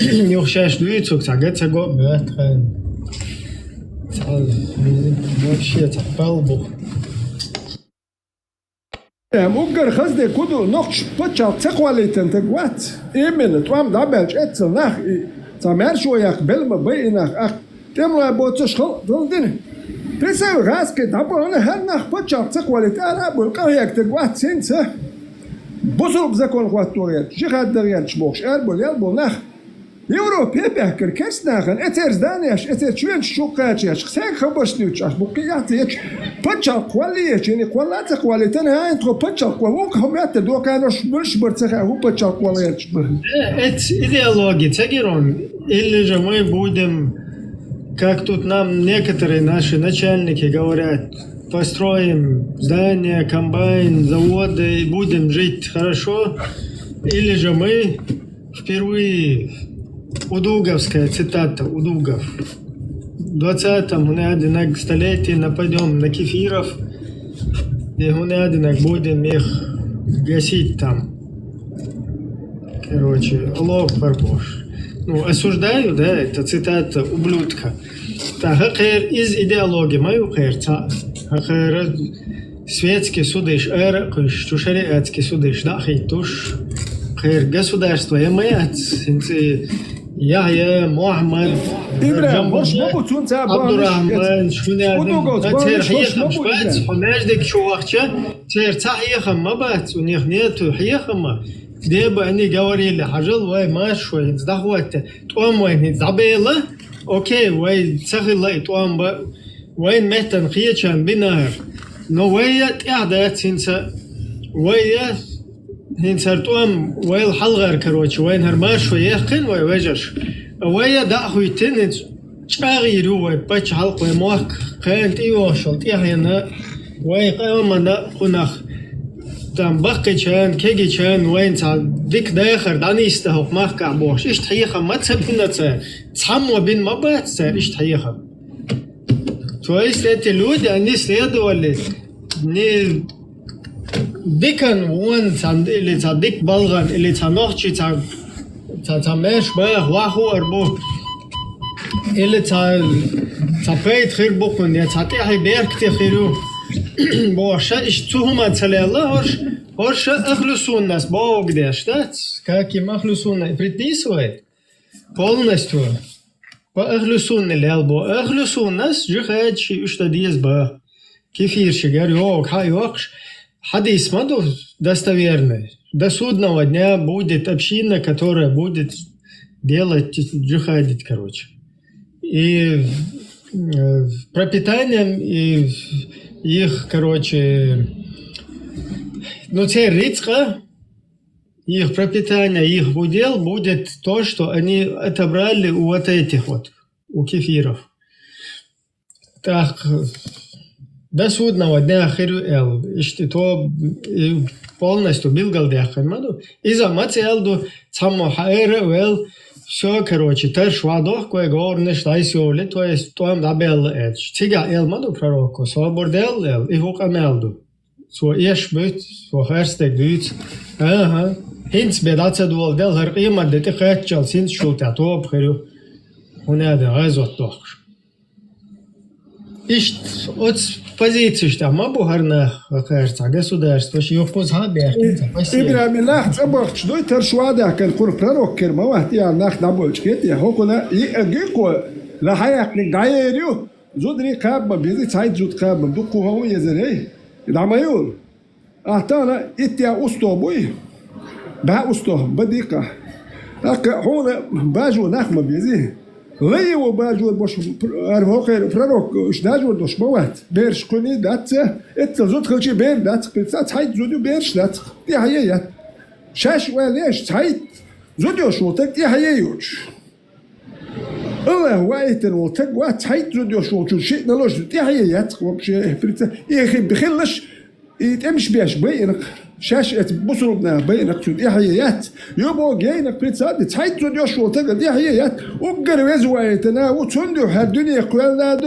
Speaker 4: يوشاش دويتوك تعجت تجوا بيتخن تعال ماشي تقلبو
Speaker 6: ممكن خزدي كودو نقش بتشال تقواليتن تقوات إيمن توام دابلش اتسل نخ تامر شو يقبل ما بينخ أخ تملا بوتش خل دلدني بس غاز كده أبو أنا هالنخ بتشال تقواليت أنا أبو القهية تقوات سنسه بوصل بزكون قوات توريات شيخ الدريان شبوش أربول يلبول نخ يوروبي بهكر كاس ناخن اترز دانيش اتر شوين شوقاتيش خساك خبرش نيوتشاش بوكياتيك بتشال قواليش يعني قوالات قواليتن هاي انتو بتشال قوالوك هم يتدو كانوش مش برتخا هو بتشال قواليش
Speaker 4: ات идеология тагирон или же мы будем как тут нам некоторые наши начальники говорят построим здания, комбайн, заводы и будем жить хорошо, или же мы впервые удуговская цитата Удугов в 20-м столетии нападем на кефиров и будем их гасить там. Короче, Аллах Барбош. Ну, осуждаю, да, это цитата ублюдка. Так, хакер из идеологии мою хакер, хакер светский судыш, что шариатский судыш, да, хейтуш, хакер государство, я маят, يا محمد
Speaker 6: إبراهيم مش مبتون تابع
Speaker 4: عبد الرحمن شنو تير حيخم شبات حناجدك شو وقتها تير تحيخم ما بات ونيخنيتو حيخم ديبا اني قوري اللي حجل واي ما شوي دخوات توام وين زعبيله اوكي واي تسخي لا توام وين مهتن خيتشان بنار نو ويا قاعده تنسى ويا هين سرتوام ويل حلغر كروتش وين هرماش ويخن ويوجش ويا داخو يتن شاغيرو ويباتش حلق ويموك كانت ايوشل تيحينا وي قيوم نا خنخ там бахкачан, кегичан, вайнца, дик дахар, даниста хок махка бош. Иш тхиха мацапинаца, цаммо бин мабаца, иш тхиха. То есть эти люди, они следовали не дикан вон, или за дик балган, или за нохчи, за меш бах, ваху арбу, или за пейт хирбукун, я за тихи беркти хиру. Боша, иш цухума цалела, хош ахлюсун нас, Бог деш, да? Как им ахлюсун предписывает полностью. По ахлюсун лел, бо ахлюсун нас, жихачи, что диез ба. Кефирши, говорю, хайокш. Хадис маду достоверный. До судного дня будет община, которая будет делать, джихадить, короче. И пропитанием, и их, короче, ну, те рицка, их пропитание, их удел будет то, что они отобрали у вот этих вот, у кефиров. Так, до судного дня хирюэл, и то полностью билгалдяхан маду, и за мацелду цаммо хаэрэвэл, все, короче, тершвадох, кое горнеш лайсёвли, то есть тоам дабел эдж. Тига эл маду пророку, со бордел эл, и хука мелду. Со ешбют, со херстек дүйц. Ага. Хинц бедаца дуал дел херқима, дети хэтчал, синц шултя, то обхирю. Хуняде, айзот дохш. Ишт, от позиции, что мабу гарна херца, государство, что его позабят.
Speaker 6: إبراهيم الله تبارك شدوي ترشوا ده كان كور برارو كرما وقت يعني ناخ نابولش كده يا هو كنا يجيكو لا حياك نجايريو زودري كاب بيزي سايد زود كاب دوكو هو يزري ده ما يقول أهتانا إتيا أستوبوي بها أستو بديكا لك هون باجو ناخ ما بيزي غير وباجو باش أرهو خير برارو إيش داجو دوش موات بيرش كوني دات إتل زود خلشي بير دات كنت سايد زودو بيرش دات دي هي شاش وليش سايد زودو شو تك دي هي يوش الله وايتن وتك وات سايد زودو شو شيء نلوش دي هي يات وبشي بريت يخي بخلش يتمش بيش بينك شاش بصربنا بينك دي هيات يبو جاينك بريتساد سايد زودو شو تك دي هيات وقر وزوايتنا وتندو هالدنيا كلها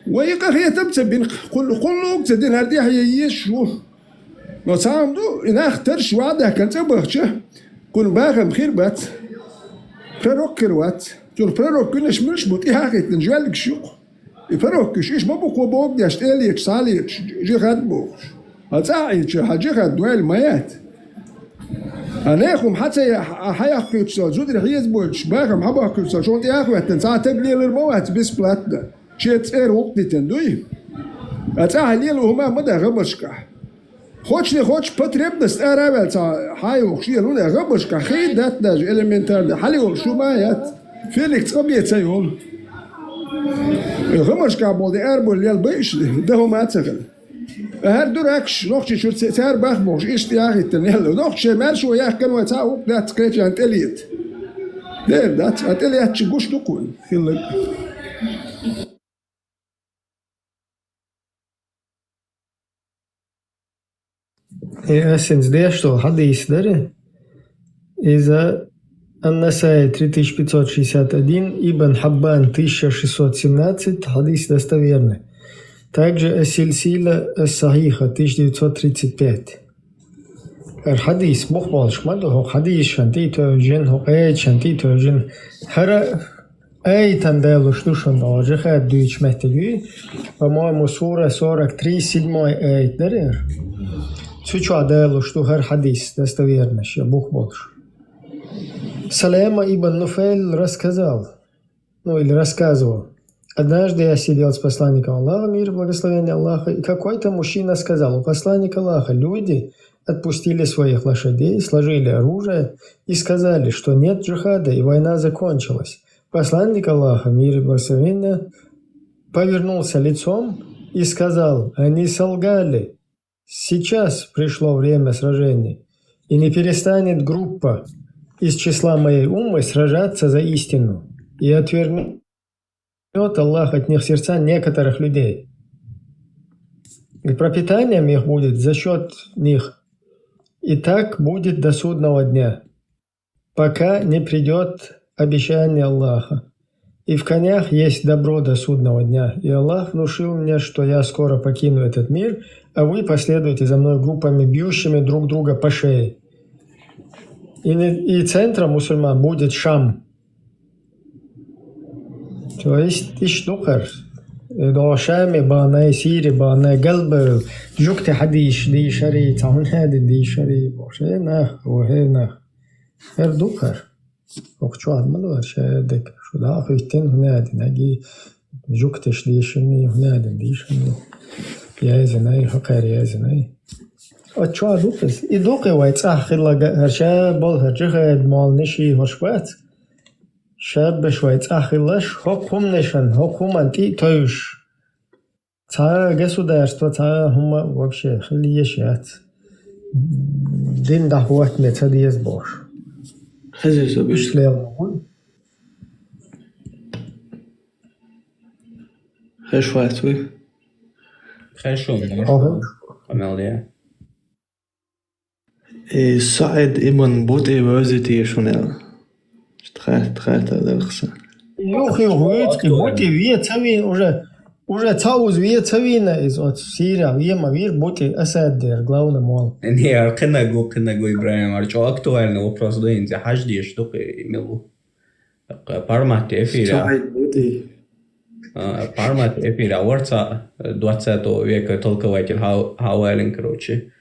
Speaker 6: ويقا هي تمسك بين كل تدين هذه هي شو ما صامدو إن أخترش وعده كان تبغى كون باغم خير بات فروك كروات تقول فروك كناش مش بطي حاجة تنجالك شو فروك إيش ما بقوا بوق داش إليك صاليك جهاد بوش هتعيش حاجة دوال مايات أنا أخم حتى حياك زود الحيز بولش باغم حباك شو أنت أخوة تنسى تبلي للموات بس بلاتنا شيت إير وقت تندوي أتعالي له هما مدى غبشكا خوش لي خوش потребность أرابل تا هاي وخشي لونه غبشكا خيد دات داج إلمنتار ده حالي وخشو مايات فيلك تقبيت سيول غبشكا بولدي أربول يال بيش ده هما أتسغل هر دوراكش نوخشي شو تسار باخموش إشتياغي تنهلو نوخشي مارشو ياخ كانوا يتاو دات كريتش عن تليت دات أتليت شبوش تقول خلق
Speaker 4: Эссенс де что, хадис, да? Из-за Ан-Насаи 3561, Ибн Хаббан 1617, хадис достоверный. Также Ас-Сильсила Ас-Сахиха 1935. Хадис, мухмал шмаду, хадис шанти тожин, шанти тожин. Хара Эйтан делу штушан ожиха дүйч мехтеги. По-моему, сура 43, 7 эйт, да? Суча делу, что хар хадис достоверный, что Бог больше. Салема ибн Нуфель рассказал, ну или рассказывал. Однажды я сидел с посланником Аллаха, мир и благословение Аллаха, и какой-то мужчина сказал: у посланника Аллаха люди отпустили своих лошадей, сложили оружие и сказали, что нет джихада и война закончилась. Посланник Аллаха, мир и благословение, повернулся лицом и сказал: они солгали. Сейчас пришло время сражений, и не перестанет группа из числа моей уммы сражаться за истину, и отвернет Аллах от них сердца некоторых людей. И пропитанием их будет за счет них И так будет до судного дня, пока не придет обещание Аллаха. И в конях есть добро до судного дня. И Аллах внушил мне, что я скоро покину этот мир, а вы последуете за мной группами, бьющими друг друга по шее. И центром мусульман будет Шам. То есть Ишнухар. إذا شامي بانه سيري بانه قلب جوكت حديش دي شري تعون هذا دي شري بوشي نخ وهي نخ هر دوكر وقت واحد ملو شادك شو دا خيتين هنادي نجي جوكتش دي شني هنادي دي شني يا زناي حقير يا زناي أتشوا دوكس إدوكي وايت أخيلا هرشا بول هرجه مال نشي هشوات شاب شويت أخيلاش حكم نشان حكم أنتي تويش تا государство تا هم вообще خليه شات دين دعوات نتديز باش
Speaker 7: خزي سبيش خش وقتوي
Speaker 1: خشون عملية
Speaker 7: سعد ابن بوتي وزتي شونل تخات هذا الخسر
Speaker 4: يوخي ويتكي بوتي ويا تسوي уже تاوز ويا تسوينا из от Сирия ويا мавир بوتي أسد دير главный мол.
Speaker 1: Не, кынагу Ибраим, арчо актуальный вопрос доинзи, хажди штука имелу. Пармат эфира.
Speaker 7: سعد بوتي
Speaker 1: Пармат эфира, орца 20 века толкователь Хауэлин, короче,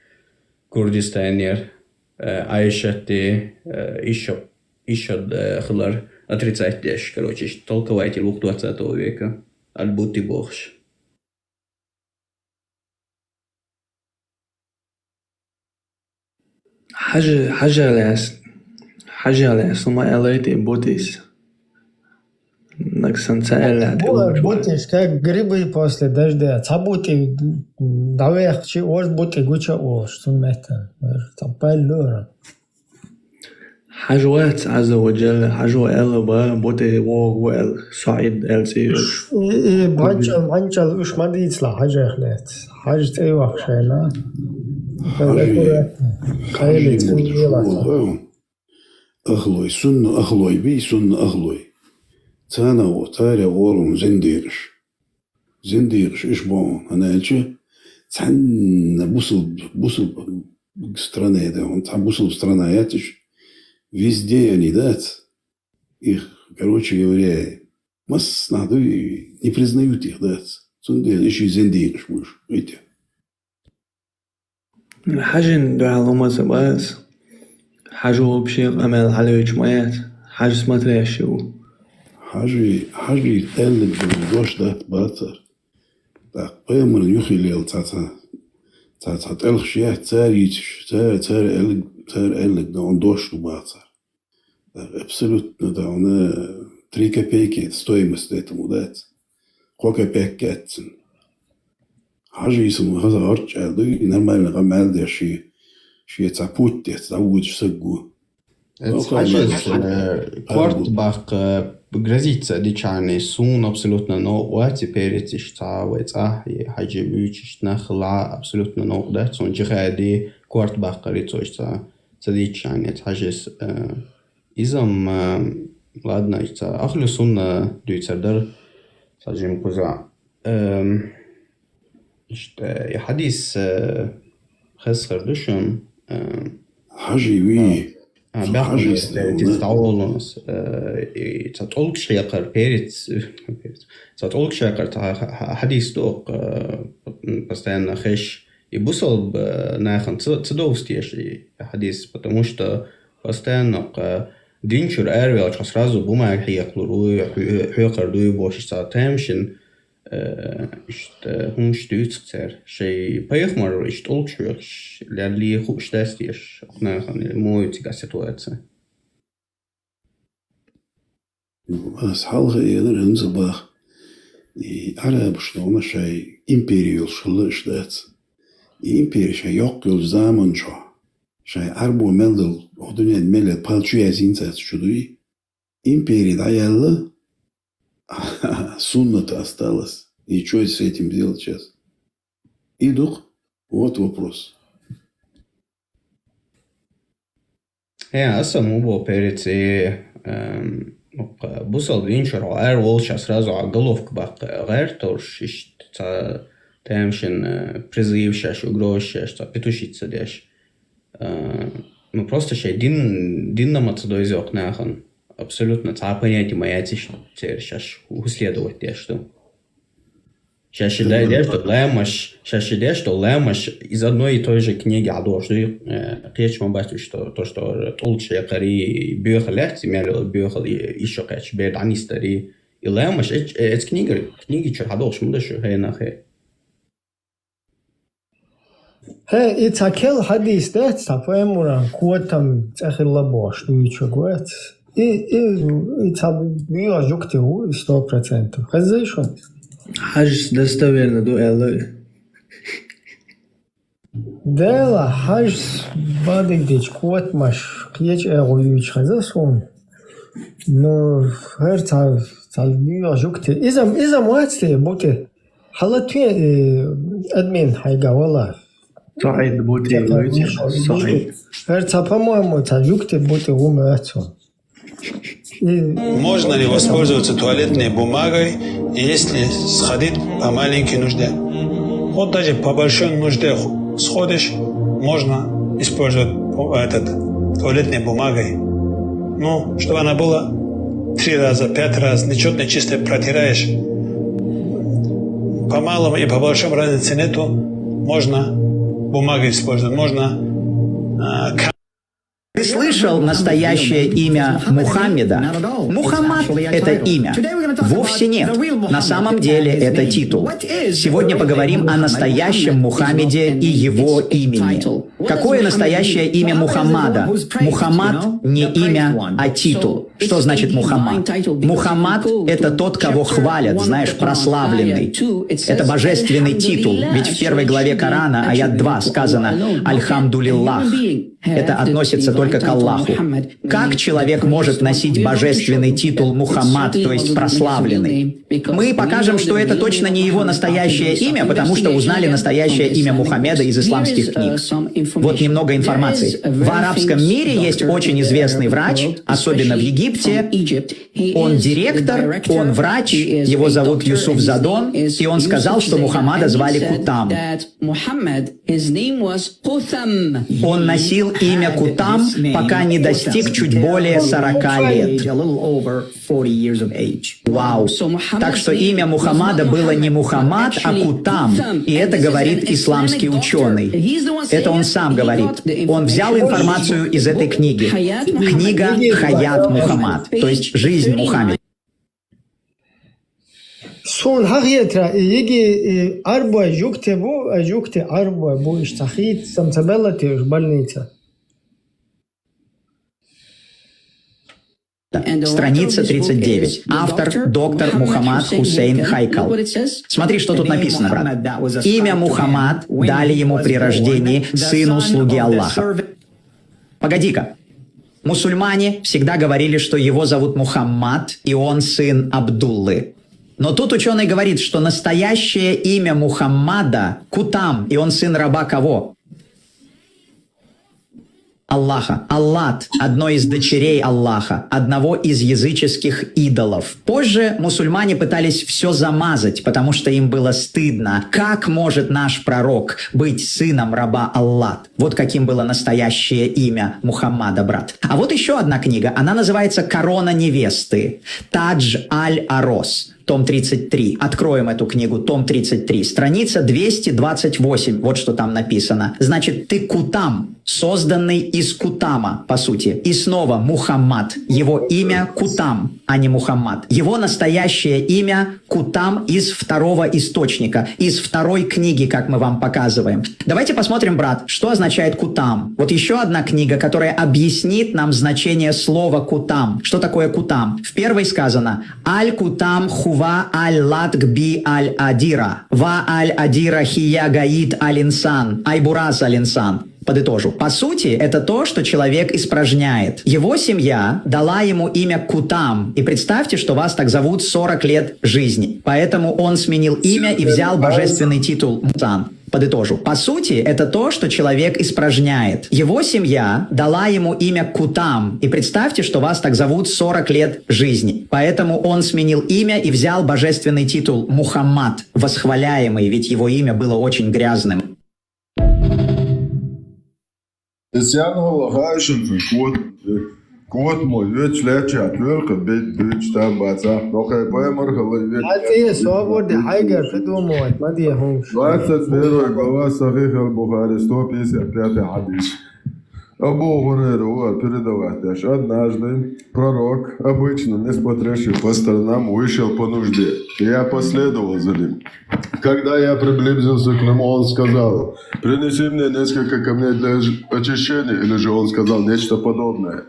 Speaker 1: Курдистанер, Айшати, еще хлар отрицательный, короче, толкователь 20 века, Аль-Бути Бохш.
Speaker 7: حاجة على سما إليتي بوتيس نكسن سائل
Speaker 4: Бутиш, как грибы после дождя. Цабути давехчи, ош бути гуча ош, сумета. Тапалюра.
Speaker 7: حاجوات عز وجل حاجو إل بوتي وال سعيد إل سيرش
Speaker 4: И банчал уж мадицла, حاجة خلات. حاجة تيوخ شينا. خيلي تيوخ.
Speaker 2: أخلوي سنة أخلوي بي سنة أخلوي تانا وتاري غورم زنديرش إشبون أنا أجي تحن بوصل страны да он там бусул страна везде они дат их короче говоря масс надо не признают их дат сунде еще зендирш будешь видите
Speaker 7: حاجة دعالوما سباس حاجة بشيء أمل على جمعات حاجة سمعت شو
Speaker 2: حاجة قال بالجوش ده باتر قيم من يخيل تا الخشيات تار قال ده عندوش باتر абсолютно да она 3 копейки стоимость этому дать сколько пакет حاجة يسمو هذا أرجع ده نعمل غمال ده شيء تعبوت تعود سجوا
Speaker 1: Квартбах грозится дичарный сун абсолютно нового, теперь эти штавайца и хаджибючиш нахла абсолютно нового, сон джихади квартбах корицойца цадичанец хаджис изам ладно это ахлю сунна дюйцердер сажим куза işte hadis خسر دشم
Speaker 2: حاجة وي
Speaker 1: باخذ تستعولنس تطولك شيقر تطولك شيقر حديث دوق постоянно خش يبصل ناخن تدوستيش حديث потому что постоянно динчур эрвел сразу бумаг хияклуруй хияклуруй бош таймшин işte hun stützer şey payıkmar işte oluşuyor lerli hoştestiş nahan moytiga situacija
Speaker 2: أصحابها يقدر ينزبخ العرب شلون شيء إمبريال شلون شدات إمبري شيء يقل زمن شيء عربو ملل الدنيا ملل بالشيء عايزين تشدوي إمبري ده يلا сунна-то осталась. И что с этим делать сейчас? Идух? Вот вопрос.
Speaker 1: Я самому переци бусал винчер ар волча сразу головка бак гертош ишта темшин призывшаш угрожаешь петушица деш. Мы просто ще дин намаца дойзок нахан. Абсолютно та понятие моя тишь сейчас уследовать те что. Сейчас считаю, что лемаш из одной и той же книги одошли. Речь вам бачу, что то, что толче кари бюхлех, земель бюхл еще кач бед они стари. И лемаш эти книги что одош мудашо хей нахе.
Speaker 4: Hey, it's a kill hadis that sapemura kuatam tsahilla bosh du ichogwet. It's a bio jukte 100%. Разрешен.
Speaker 7: حاجز достоверно до элы.
Speaker 4: Дела хаж бадыгдич куатмаш кьеч эгуич разрешен. Но херца bio jukte. Изам ватсте боте. Халатуе админ хайгавала.
Speaker 7: صعيد بوتي ويتش صعيد.
Speaker 4: Херца по-моему та жукте боте умеацо.
Speaker 8: Можно ли воспользоваться туалетной бумагой, если сходить по маленькой нужде? Вот даже по большой нужде сходишь, можно использовать туалетной бумагой. Ну, чтобы она была 3 раза, 5 раз, нечетно чисто протираешь. По малому и по большому разницы нету. Можно бумагу использовать, можно
Speaker 9: Ты слышал настоящее имя Мухаммеда? Мухаммад – это имя. Вовсе нет. На самом деле это титул. Сегодня поговорим о настоящем Мухаммеде и его имени. Какое настоящее имя Мухаммада? Мухаммад не имя, а титул. Что значит Мухаммад? Мухаммад – это тот, кого хвалят, знаешь, прославленный. Это божественный титул. Ведь в 1 главе Корана, аят 2, сказано «Альхамдулиллах». Это относится только к Аллаху. Как человек может носить божественный титул Мухаммад, то есть прославленный? Мы покажем, что это точно не его настоящее имя, потому что узнали настоящее имя Мухаммеда из исламских книг. Вот немного информации. В арабском мире есть очень известный врач, особенно в Египте. Он директор, он врач, его зовут Юсуф Задон, и он сказал, что Мухаммада звали Кутам. Он носил имя Кутам, пока не достиг чуть более 40 лет. Вау! Так что имя Мухаммада было не Мухаммад, а Кутам. И это говорит исламский ученый. Это он сам говорит. Он взял информацию из этой книги. Книга Хаят Мухаммад, то есть жизнь Мухаммеда.
Speaker 4: Сон хагетра еги арба жукте арба будешь сахит самцабеллати в больнице.
Speaker 9: Страница 39. Автор доктор Мухаммад Хусейн Хайкал. Смотри, что тут написано, брат. Имя Мухаммад дали ему при рождении сыну слуги Аллаха. Погоди-ка. Мусульмане всегда говорили, что его зовут Мухаммад, и он сын Абдуллы. Но тут ученый говорит, что настоящее имя Мухаммада Кутам, и он сын раба кого? Аллаха. Аллат – одной из дочерей Аллаха, одного из языческих идолов. Позже мусульмане пытались все замазать, потому что им было стыдно. Как может наш пророк быть сыном раба Аллат? Вот каким было настоящее имя Мухаммада, брат. А вот еще одна книга, она называется «Корона невесты». Тадж аль-Арос. Том 33. Откроем эту книгу, том 33. Страница 228. Вот что там написано. Значит, ты Кутам, созданный из Кутама, по сути. И снова Мухаммад. Его имя Кутам, а не Мухаммад. Его настоящее имя Кутам из второго источника, из второй книги, как мы вам показываем. Давайте посмотрим, брат, что означает Кутам. Вот еще одна книга, которая объяснит нам значение слова Кутам. Что такое Кутам? В первой сказано «Аль-Кутам хува аль-латгби аль-адира, ва аль-адира хия гаид аль-инсан, айбурас аль-инсан». Подытожу. По сути, это то, что человек испражняет. Его семья дала ему имя Кутам. И представьте, что вас так зовут 40 лет жизни. Поэтому он сменил имя и взял божественный титул Мусан. Подытожу. По сути, это то, что человек испражняет. Его семья дала ему имя Кутам. И представьте, что вас так зовут 40 лет жизни. Поэтому он сменил имя и взял божественный титул Мухаммад, восхваляемый, ведь его имя было очень грязным.
Speaker 3: Кот мой, ведь лечат, только бить там баца. Только поймар голове.
Speaker 4: هذه свобода حاجة придумывать, ما дьяволш.
Speaker 3: 21 глава Сахих аль-Бухари, 155 хадис. Абу Гурейра передавать, однажды пророк, обычно не смотрящий по сторонам, вышел по нужде. Я последовал за ним. Когда я приблизился к нему, он сказал: принеси мне несколько камней для очищения, или же он сказал нечто подобное.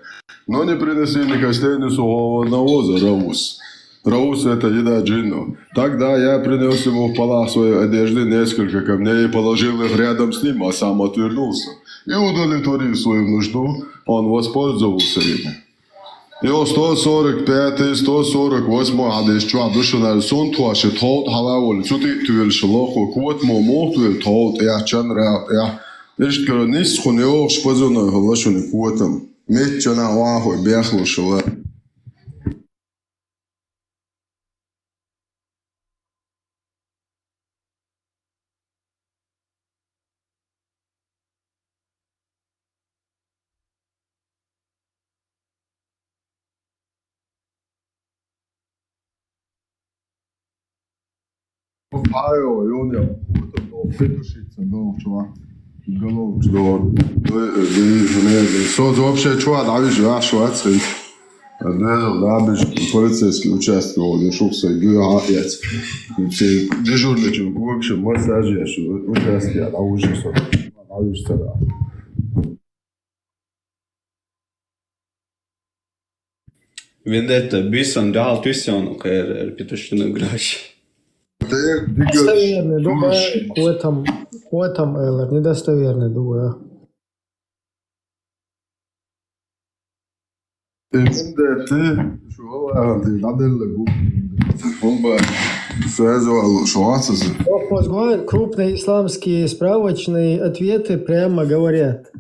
Speaker 3: Но не принеси ни костей, ни сухого навоза, раус. Раус – это еда джинну. Тогда я принес ему в полах своей одежды несколько камней и положил их рядом с ним, а сам отвернулся. И, удовлетворив свою нужду, он воспользовался ими. И 145 и 148 хадис чуадушунар сон туаши тот халавол цути туэл шлоху квот момох туэл тот ячан ра ишт кронис хунеох шпазуна халашуни квотам метчана ваху бяхлу шула. Айо, юня, придушиться до чувак. Голову, что вообще чувак, а видишь, я шварцей. Да, бишь, полицейский участок, он шукса, гюаец. Все дежурные, в общем, массажист, участки, а уже что, а видишь, что.
Speaker 1: Vendetta bysan, du har alltid sån och repetitionen grösh.
Speaker 4: Недостоверный, думаю, квотам Эллар, недостоверный, думаю.
Speaker 3: Vendetta, شو هذا العدل هم سأزوا شو عصز.
Speaker 4: Крупные исламские справочные ответы прямо говорят: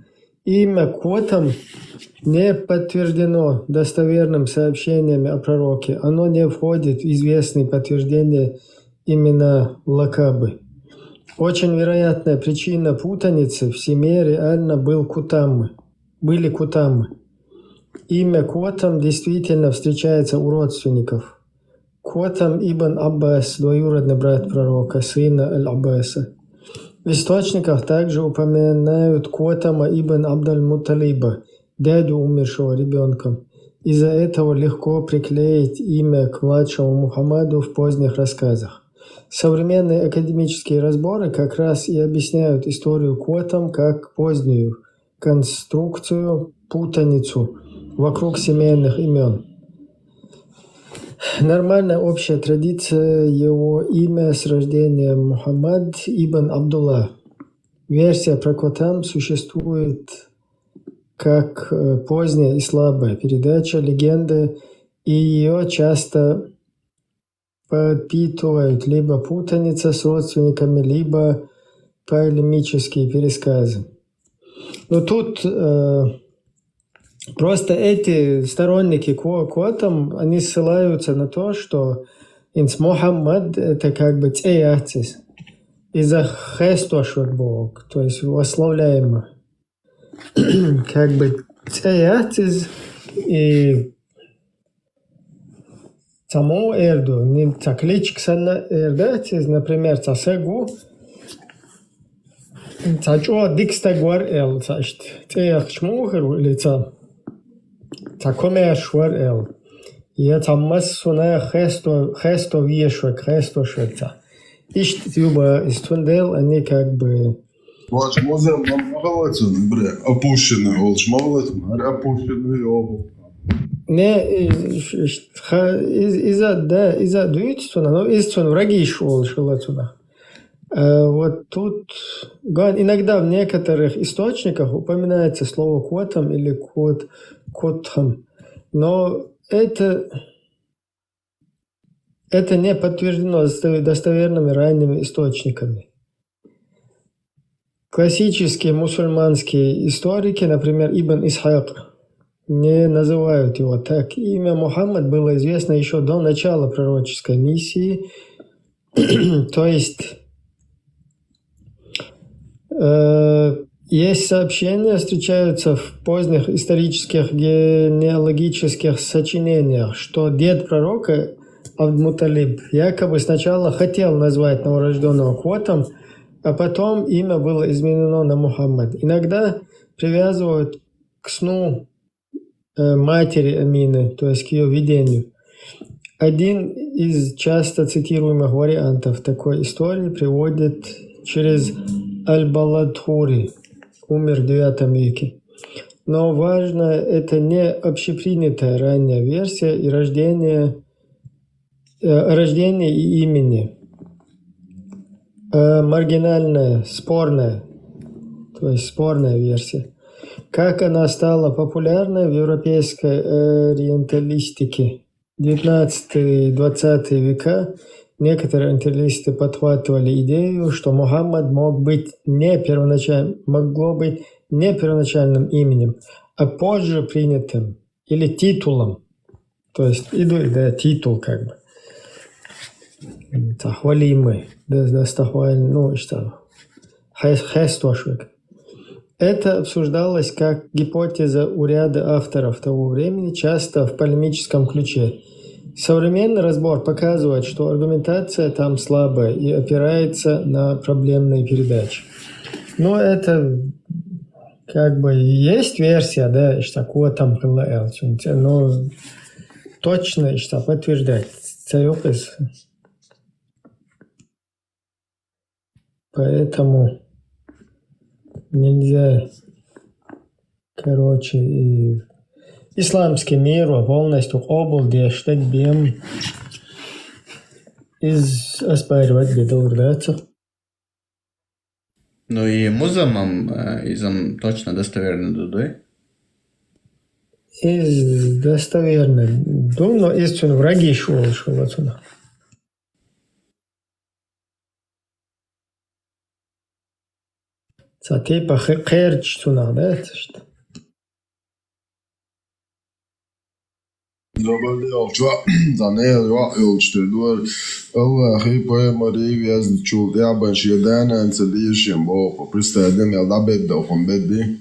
Speaker 4: имя Котам не подтверждено достоверным сообщениями о пророке. Оно не входит в известные подтверждения имена Лакабы. Очень вероятная причина путаницы в семье реально были Кутамы. Имя Котам действительно встречается у родственников. Котам ибн Аббас, двоюродный брат пророка, сына Аль-Аббаса. В источниках также упоминают Котама ибн Абдаль-Муталиба, дядю умершего ребенка. Из-за этого легко приклеить имя к младшему Мухаммаду в поздних рассказах. Современные академические разборы как раз и объясняют историю Котам как позднюю конструкцию, путаницу вокруг семейных имен. Нормальная общая традиция его имя с рождения Мухаммад ибн Абдулла. Версия про Котам существует как поздняя и слабая передача легенды, и ее часто подпитывают либо путаница с родственниками, либо полемические пересказы. Но тут просто эти сторонники Котам, они ссылаются на то, что инс Мухаммад это как бы цеяцис, из-за хестошват Бог, то есть восславляемый. Как бы цеяцис и само эрду, не такличк сана эрдатис, например, цасегу, цачо дикстагуар эл, цашт, цеях чмухеру или цакомер швар эл. Я таммас суна хесто вешвек, хесто швекца. Ишт юба истундел, они как бы...
Speaker 3: Волч музем махалацу, бре, опущенный, волч махалацу, опущенный обувь.
Speaker 4: Не, из-за дуитствуна, но из-за враги шел шелацуна. Вот тут иногда в некоторых источниках упоминается слово Котам или Котхам, но это не подтверждено достоверными ранними источниками. классические мусульманские историки, например, Ибн Исхак, не называют его так. Имя Мухаммад было известно еще до начала пророческой миссии. То есть есть сообщения, встречаются в поздних исторических генеалогических сочинениях, что дед пророка Абд-Муталиб якобы сначала хотел назвать новорожденного Котом, а потом имя было изменено на Мухаммад. Иногда привязывают к сну матери Амины, то есть к ее видению. Один из часто цитируемых вариантов такой истории приводит через Аль-Баладхури, умер в IX веке. Но важно, это не общепринятая ранняя версия и рождение и имени, а маргинальная, спорная, то есть спорная версия. Как она стала популярной в европейской ориенталистике XIX-XX века, некоторые ориенталисты подхватывали идею, что Мухаммад могло быть не первоначальным именем, а позже принятым или титулом. То есть титул как бы. Хвалимый, Это обсуждалось как гипотеза у ряда авторов того времени, часто в полемическом ключе. Современный разбор показывает, что аргументация там слабая и опирается на проблемные передачи. Но это как бы есть версия, да, что там было, но точно что подтверждать. Поэтому нельзя, и исламский мир полностью облдештать бем оспаривать бедоурдаться.
Speaker 1: Ну и музамам изам точно достоверно дудой?
Speaker 4: Из достоверно. Но из враги шел. Типа херч тунах, да, это что?
Speaker 3: Добрый день, Даниэль, Ölçtürdür. Allah'ı poemari vez çul ya başıdan sadişim bo pristadım ya da bedde beddi.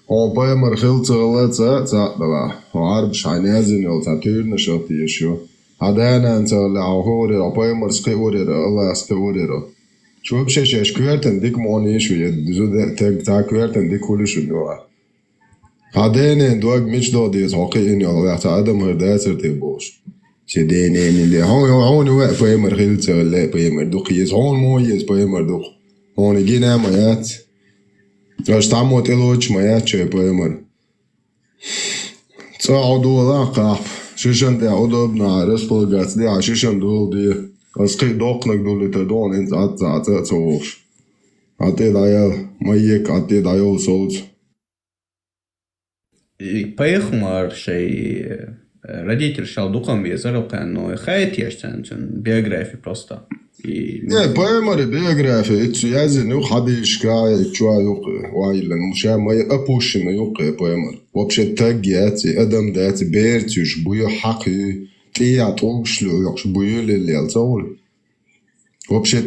Speaker 3: O poemar hiltsalatsa tsatla. Harb şaynazın yol tatürne şatiyşu. Hadana tsala hore o poemar skrivore Allah skrivore. Çok şey şkverten dik moni şu ya düzde tek takverten dik kuluşu var. Hadene duag mich do dies hockey in your left adam her desert boş. Şedene in de hon ve poemer hiltsa poemer duqiyes hon moyes poemer duq. Hon gina mayat. Rastamo teloch mayat che poemer. Tsaudu la qap. Şişan de odobna rasполагаться de şişan dol de asqi doqnak dol te don in at soğuş. Ate dayal mayek ate dayol soğuş.
Speaker 1: Поехмар шей родитель шал духом везерал, но хайт яштан биографии просто.
Speaker 3: Не, поэмари биография, это язы, ну хадишка, чуа юк, вайлен, муша моя опущена юк поэмар. Вообще тагиати, адам дати, бертюш, буя хаки, тия толшлю, юкш буя лелел, цаул. Вообще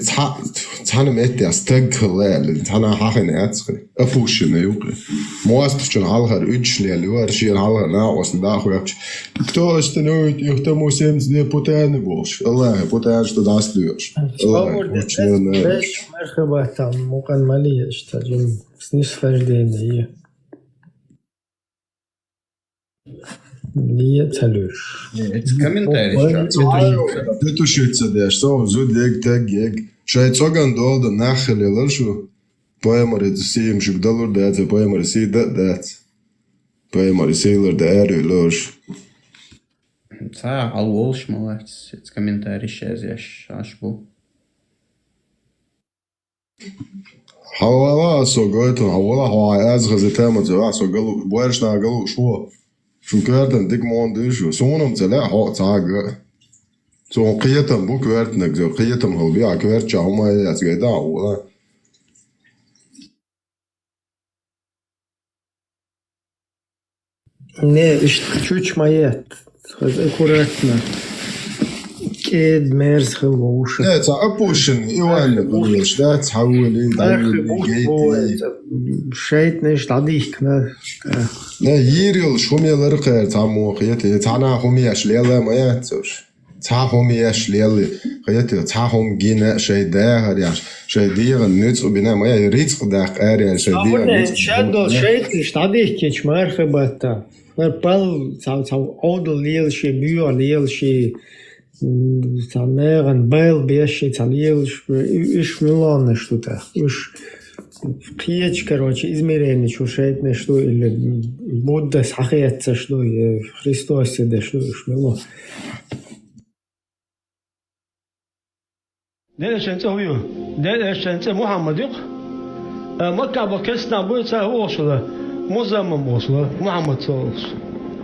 Speaker 3: цанам эти астагхлел, цана хахин ацхи, опущена юк. Моастчун халхар үчлел, юаршин халхар наос дахуякш. Кто остановит их тому 70 путаны больш? Аллах, путан что даслюешь.
Speaker 4: Мерхаба там, мукан мали, что снисхождение. Не целюш.
Speaker 1: Комментарий.
Speaker 3: Это шутся, да, что зудек тагек. Шайцоган долда нахали лошу. Поэмари сим шугдалур да это поэмари си да. Поэмари сейлор да эрю лош.
Speaker 1: Ца алволш молодец. Это комментарий сейчас аж был.
Speaker 3: Хавала со гойтон, хавала хава аз газетема за со галу, боерш на галу шо. Шукертен дик мондышу, сонум цела ха цага. Сон қиятам бу квертнак, зо қиятам халби а кверча хума я цгайда ула.
Speaker 4: Не, чуть моет. Аккуратно. Кед мерз хлоуш.
Speaker 3: لا تعبوشن إيوان بقولش لا تحولي
Speaker 4: شيت نش تعديك ما
Speaker 3: لا يريل شو ميلر قير تعمو قيتي تعنا هم يشليلا ما يتوش تعهم يشليلا قيتي تعهم جينا شيء ده ياش شيء دير النوت وبنا ما يريد قداق أريا شيء دير
Speaker 4: شادو شيت نش تعديك كيش مرحبا بل تعو عود ليل شي بيو ليل شي تعمل بيل بيشي تعليل إيش ملان что-то إيش قيتش короче измерение что шейтне что или Будда сахается что Христос это что إيش мило
Speaker 10: ده شنت هو ده شنت محمد يق مكة بكسنا بيتا وصل مزمم وصل محمد صوص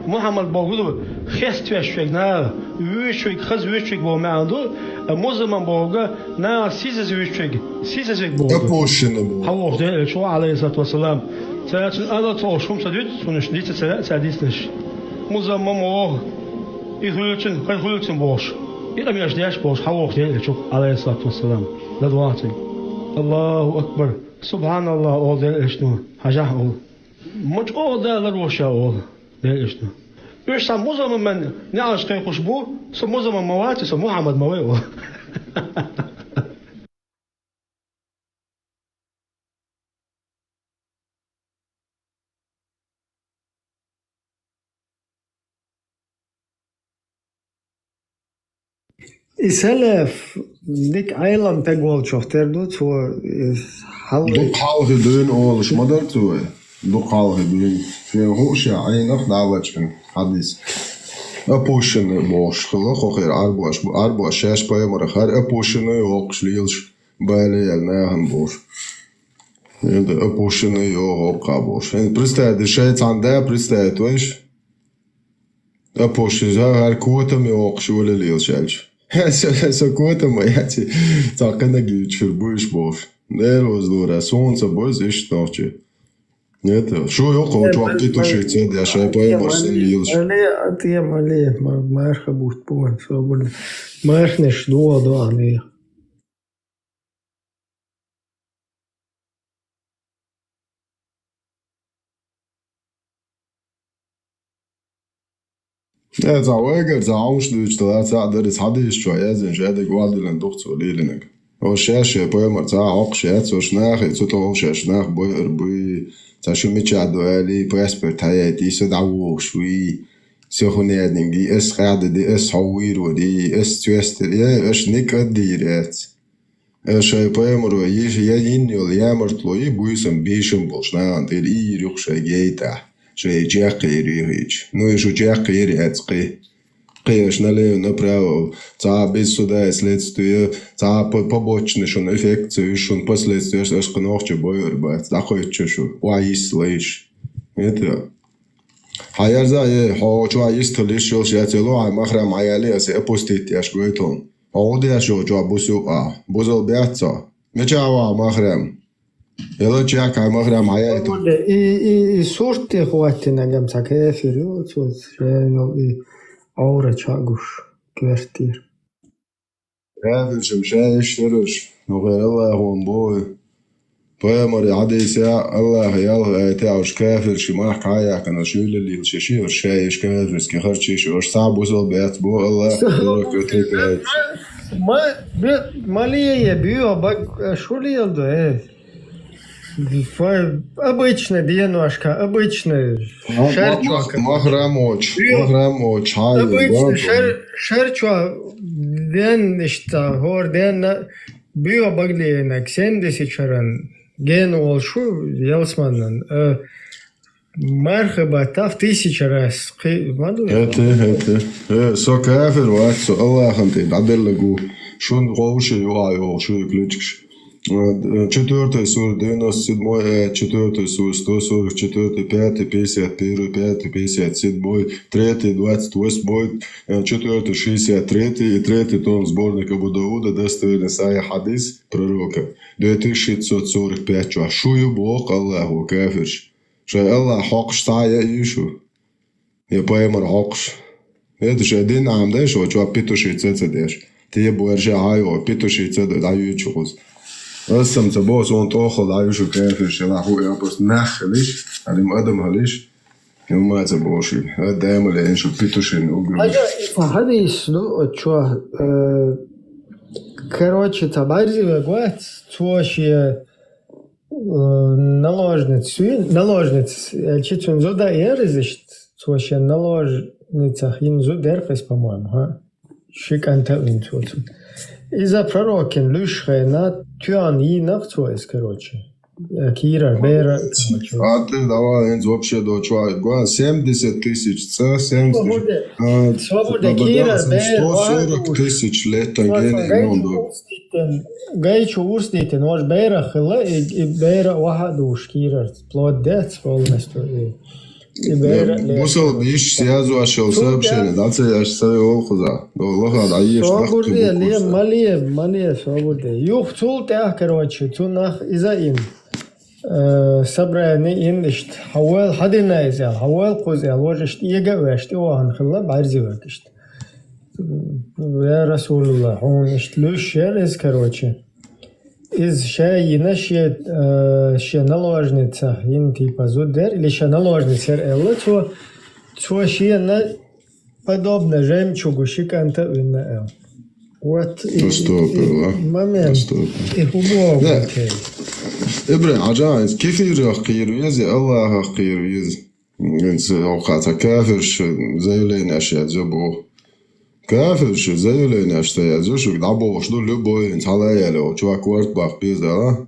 Speaker 10: محمد بقوله خست وشفنا وشوي خز وشوي بومعندو مزمم بقوله نا سيز وشوي بقوله
Speaker 3: أبوشن
Speaker 10: هو ده شو عليه الصلاة والسلام سألت أنا توشم سديد سنش ديت ساديسنش مزمم واه يخلصن باش إذا مش داش باش هو ده شو عليه الصلاة والسلام لدواتي الله أكبر سبحان الله أول ده إشتو حاجة أول مش أول ده لروشة أول ده إشتو إيش سام مزمم من نعش كي خشبو سام مزمم مواتي سام محمد مويه
Speaker 4: إسلف ديك عالم تقول شفتر دوت هو حل
Speaker 3: دقالغي دون أولش ما درتوه دقالغي دون في هوشة عينك دعوتشن حديث أبوشن باش خلاص خير أربعش شاش بايمر خير أبوشن يوقش ليلش بالي الناهن باش أبوشن يوقع باش برستاد الشيء عنده برستاد ويش أبوشن هر كوتم يوقش ولا ليلش ألش Så kota ma jati takana gičer buš boš. Nelos dora sunca boz iš noći. Nete, šo joko oču aptito šeice da šai paimar sen ilš.
Speaker 4: Ali marha būt pon, sobun. Marhneš do ali.
Speaker 3: Ja, زعواجر زعوش دوش طلع ساعة درس حديش شو عايزين شهادة جواد لين دخت وليلنك. هو شاشة بايمر ساعة عق شهاد سو شناخ يتوتو شناخ باير بي تشو ميتشادو علي باسبر تايتي سو دعوش شوي سو خنادين دي اس قاعدة دي اس حوير ودي اس تويستر يا اش نيك اديرات. اش بايمر يش يين يول يامر تلوي بويسم بيشم بوشنا دير يروح شي جيتا. شيء جاقيري هيج نو يشو جاقيري اتقي قيش نالي направо за без суда следствие за побочный шон эффект шон последствия аж кнохче бойер бац дахойчу шу вайс лейш это хаярза е хочу айс толиш шол шатело ай махрам айали асе апостит яш гойтон аудия шо жо бусу а бузол бяца мечава махрам يلا جاك مغرم حياته
Speaker 4: إي صورتي خواتنا جم سكافر يوتوز شايل أورا تشاقوش كوارتير
Speaker 3: كافر شمشايش شرش وغير الله هون بوي بايمر عادي ساعة الله يلا تعوش كافر شماح كايا كان شيل اللي شيشير شايش كافر سكخرشي شوش صعب وصل بيت بو الله يرك
Speaker 4: ما ليه يبيو بق شو ليه يلدو Обычно денежка, обычно шерчуак.
Speaker 3: Махрамоч, хай.
Speaker 4: Обычно шерчуак, ден işte hor den büyü baglayana ksendi seçeren gen olşu yalsmandan. Merhaba taf tысяча раз.
Speaker 3: Это. Со кафир вак, со Аллахом ты аделлагу. Шун гоуши юайо, шу ключкш. 4 сур 97, 4 сур 144, 5, 51, 5, 57, 3, 28, 4, 63 и 3 том сборника Будауда достоверный сая хадис пророка 2645. Шую Бог Аллаху кафирш. Что Аллах хак штая юшу. Ja paimar hokš. Это же один ам, да, что чё питуши цецедеш. Ты больше айо, питуши цеду да ючус. Асам цабос он тохо да юшу кефиш, ла ху я просто нахлиш, алим адам халиш. يوم цабоши. Дайма лен что питуши угру.
Speaker 4: حديث لو شو короче табарзи вегват цоши наложниц читун зуда ерзишт цоши наложница хин зудерфес по-моему ха шиканта инцоцу из-за пророкин люшхена тюан и нахцоес короче Кира, Бера.
Speaker 3: А ты давай вообще до чего? 70 тысяч, 70
Speaker 4: Свобода, Кира,
Speaker 3: 140 тысяч лет
Speaker 4: Гайчу урститен, ваш Бера хила и Бера вахадуш Кира. Плодец полностью.
Speaker 3: Мусор ищ связу ошел сообщение, да, ты аж своего хуза. Лоха, да ешь.
Speaker 4: Свобода, мале, свобода. Юх цултях, короче, цунах из-за им. صبراني إنشت حوال حدنا إزال حوال قزال وجشت يجواشت وهن خلا بعرزي وكشت يا رسول الله هون إشت لوش شرز كروتشي إز شاي نشيت شيء نلوجنيتها ينتي بزودر اللي شيء نلوجنيتها إلا تو شيء نا подобно жемчугу шиканта вина эл. Вот момент.
Speaker 3: لا إبراهيم عجائز كيف يرقير يزي الله يرقير يزي إنس أوقات كافرش زي لين أشياء زبوه كافرش زي لين أشياء زوجك دعبوش دول لبوي إنس على يلو شو أكورت باق بيزا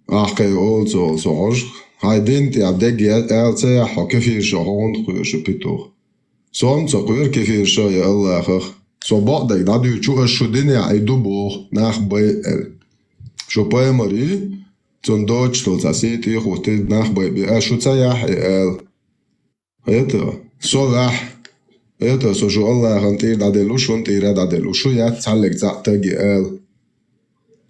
Speaker 3: أحكي also عرش هاي دينتي عبدك يالتي أحو كيف يرشهون قير شو بيتوه صوم تقير كيف يرشه يا الله أخ صو بعدك دعدو شو أشو ديني عيدو بوه ناخ بيئل شو باي مري zum Deutsch to zasiti hote nach bei shuca yah el это so jo Allah hantir da de lushun tira da de lushu ya tsalek za tagi el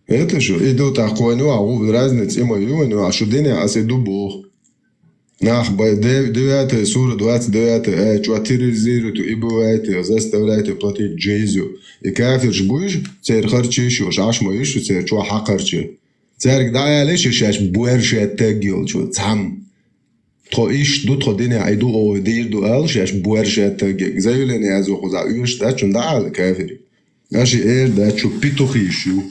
Speaker 3: это же идут ахуану а разница ему юну а шудине асиду бог nach bei 9 сура 29 чуатиризируют и бывает заставляете платить джейзу и кафир жбуж цер харчи шо шаш моиш цер чуа хакарчи церк даялеш шаш буэрше тегил чу цам то иш ду то дине айду о дир ду ал шаш буэрше тег заюлене азу хуза уш да чун да ал кафир аши да чу питохишу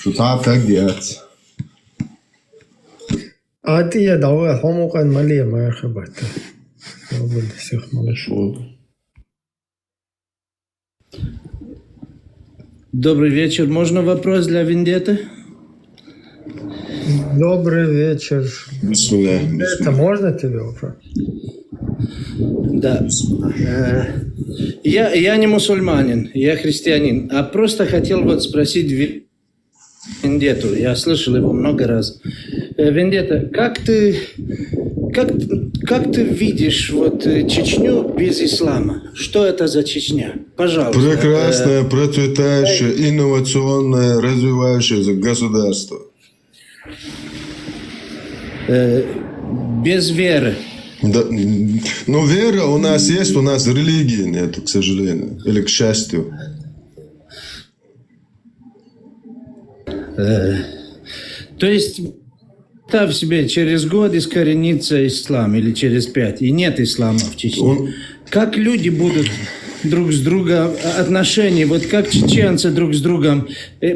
Speaker 3: чу та тегят
Speaker 4: آتی یه دعوه همو قن ملیه مرحبت اول سیخ ملشو
Speaker 11: Добрый вечер. Можно вопрос для Вендетты?
Speaker 4: Добрый вечер. Это можно тебе вопрос?
Speaker 11: Да. Я не мусульманин, я христианин. А просто хотел вот спросить Вендетту. Я слышал его много раз. Вендетта, как ты видишь вот Чечню без ислама? Что это за Чечня? Пожалуйста.
Speaker 3: Прекрасное, процветающее, инновационное, развивающееся государство.
Speaker 11: Без веры.
Speaker 3: Да, ну, вера у нас есть, у нас религии нет, к сожалению, или к счастью.
Speaker 11: То есть, представь себе, через год искоренится ислам, или через 5, и нет ислама в Чечне. Как люди будут друг с другом отношения, вот как чеченцы друг с другом?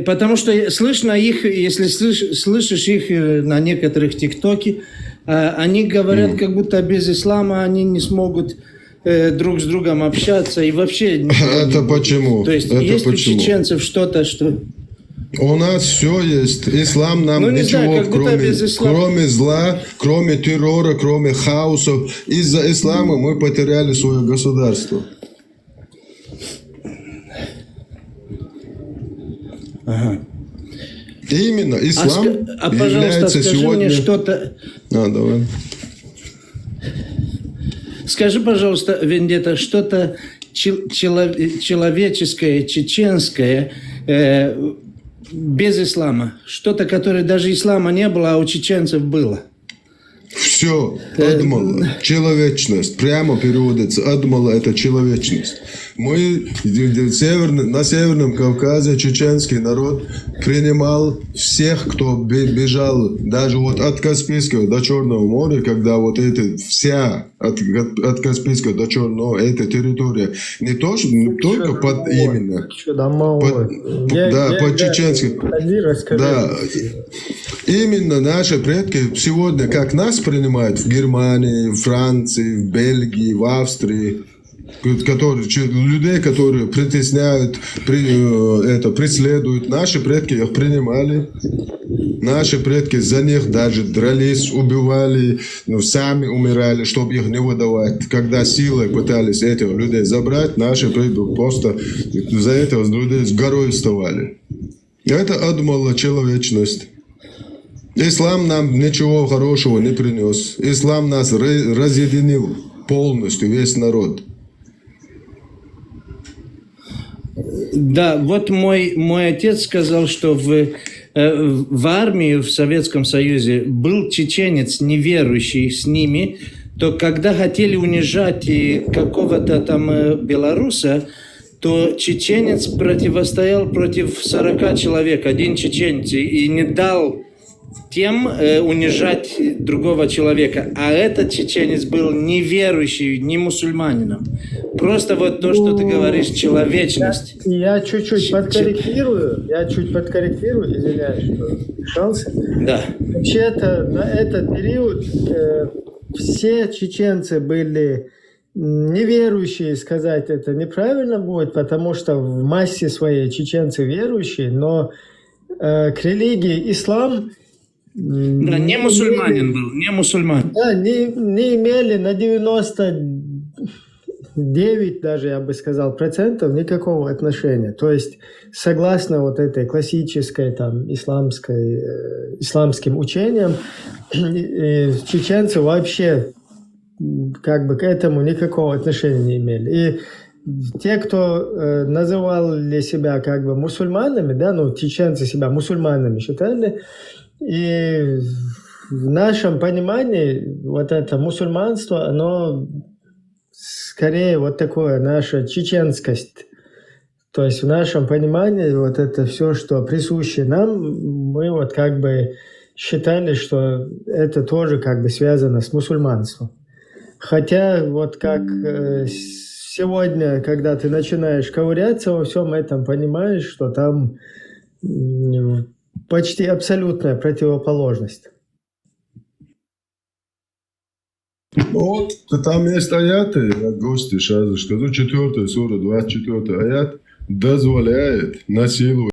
Speaker 11: Потому что слышно их, если слышишь их на некоторых тиктоке, они говорят, как будто без ислама они не смогут друг с другом общаться и вообще...
Speaker 3: Это почему?
Speaker 11: То есть, есть у чеченцев что-то, что...
Speaker 3: У нас все есть. Ислам нам ничего, кроме зла, кроме террора, кроме хаоса. Из-за ислама мы потеряли свое государство.
Speaker 11: Ага.
Speaker 3: Именно ислам
Speaker 11: пожалуйста, скажи
Speaker 3: сегодня...
Speaker 11: мне что-то...
Speaker 3: давай.
Speaker 11: Скажи, пожалуйста, Вендетта, что-то человеческое, чеченское, без ислама. Что-то, которое даже ислама не было, а у чеченцев было.
Speaker 6: Все, адмала, человечность, прямо переводится, адмала это человечность. Мы на Северном Кавказе чеченский народ принимал всех, кто бежал даже вот от Каспийского до Черного моря, когда вот это вся от Каспийского до Черного эта территория не только под именно под чеченским. Да, именно наши предки сегодня как нас принимают в Германии, в Франции, в Бельгии, в Австрии, людей, которые притесняют, преследуют. Наши предки их принимали. Наши предки за них даже дрались, убивали, сами умирали, чтобы их не выдавать. Когда силой пытались этих людей забрать, наши предки просто за этих людей с горой вставали. Это адмала человечность. Ислам нам ничего хорошего не принес. Ислам нас разъединил полностью, весь народ.
Speaker 11: Да, вот мой отец сказал, что в армии в Советском Союзе был чеченец неверующий с ними, то когда хотели унижать какого-то там белоруса, то чеченец противостоял против 40 человек, один чеченец, и не дал тем унижать другого человека. А этот чеченец был неверующий, не мусульманином. Просто вот то, что ты говоришь, человечность.
Speaker 4: Я чуть-чуть подкорректирую, извиняюсь, что вмешался.
Speaker 11: Да.
Speaker 4: Вообще-то на этот период все чеченцы были неверующие, сказать это неправильно будет, потому что в массе своей чеченцы верующие, но к религии ислам
Speaker 11: да, не мусульманин был, не мусульманин.
Speaker 4: Да, не имели на 99 даже, я бы сказал, процентов никакого отношения. То есть, согласно вот этой классической там исламским учениям, чеченцы вообще как бы к этому никакого отношения не имели. И те, кто называли себя как бы мусульманами, да, ну, чеченцы себя мусульманами считали, и в нашем понимании вот это мусульманство, оно скорее вот такое наша чеченскость. То есть в нашем понимании вот это все, что присуще нам, мы вот как бы считали, что это тоже как бы связано с мусульманством. Хотя вот как сегодня, когда ты начинаешь ковыряться во всем этом, понимаешь, что там почти абсолютная противоположность.
Speaker 6: Вот, там есть аяты, гости, сейчас скажу, 4 сура, 24 аят, дозволяет насиловать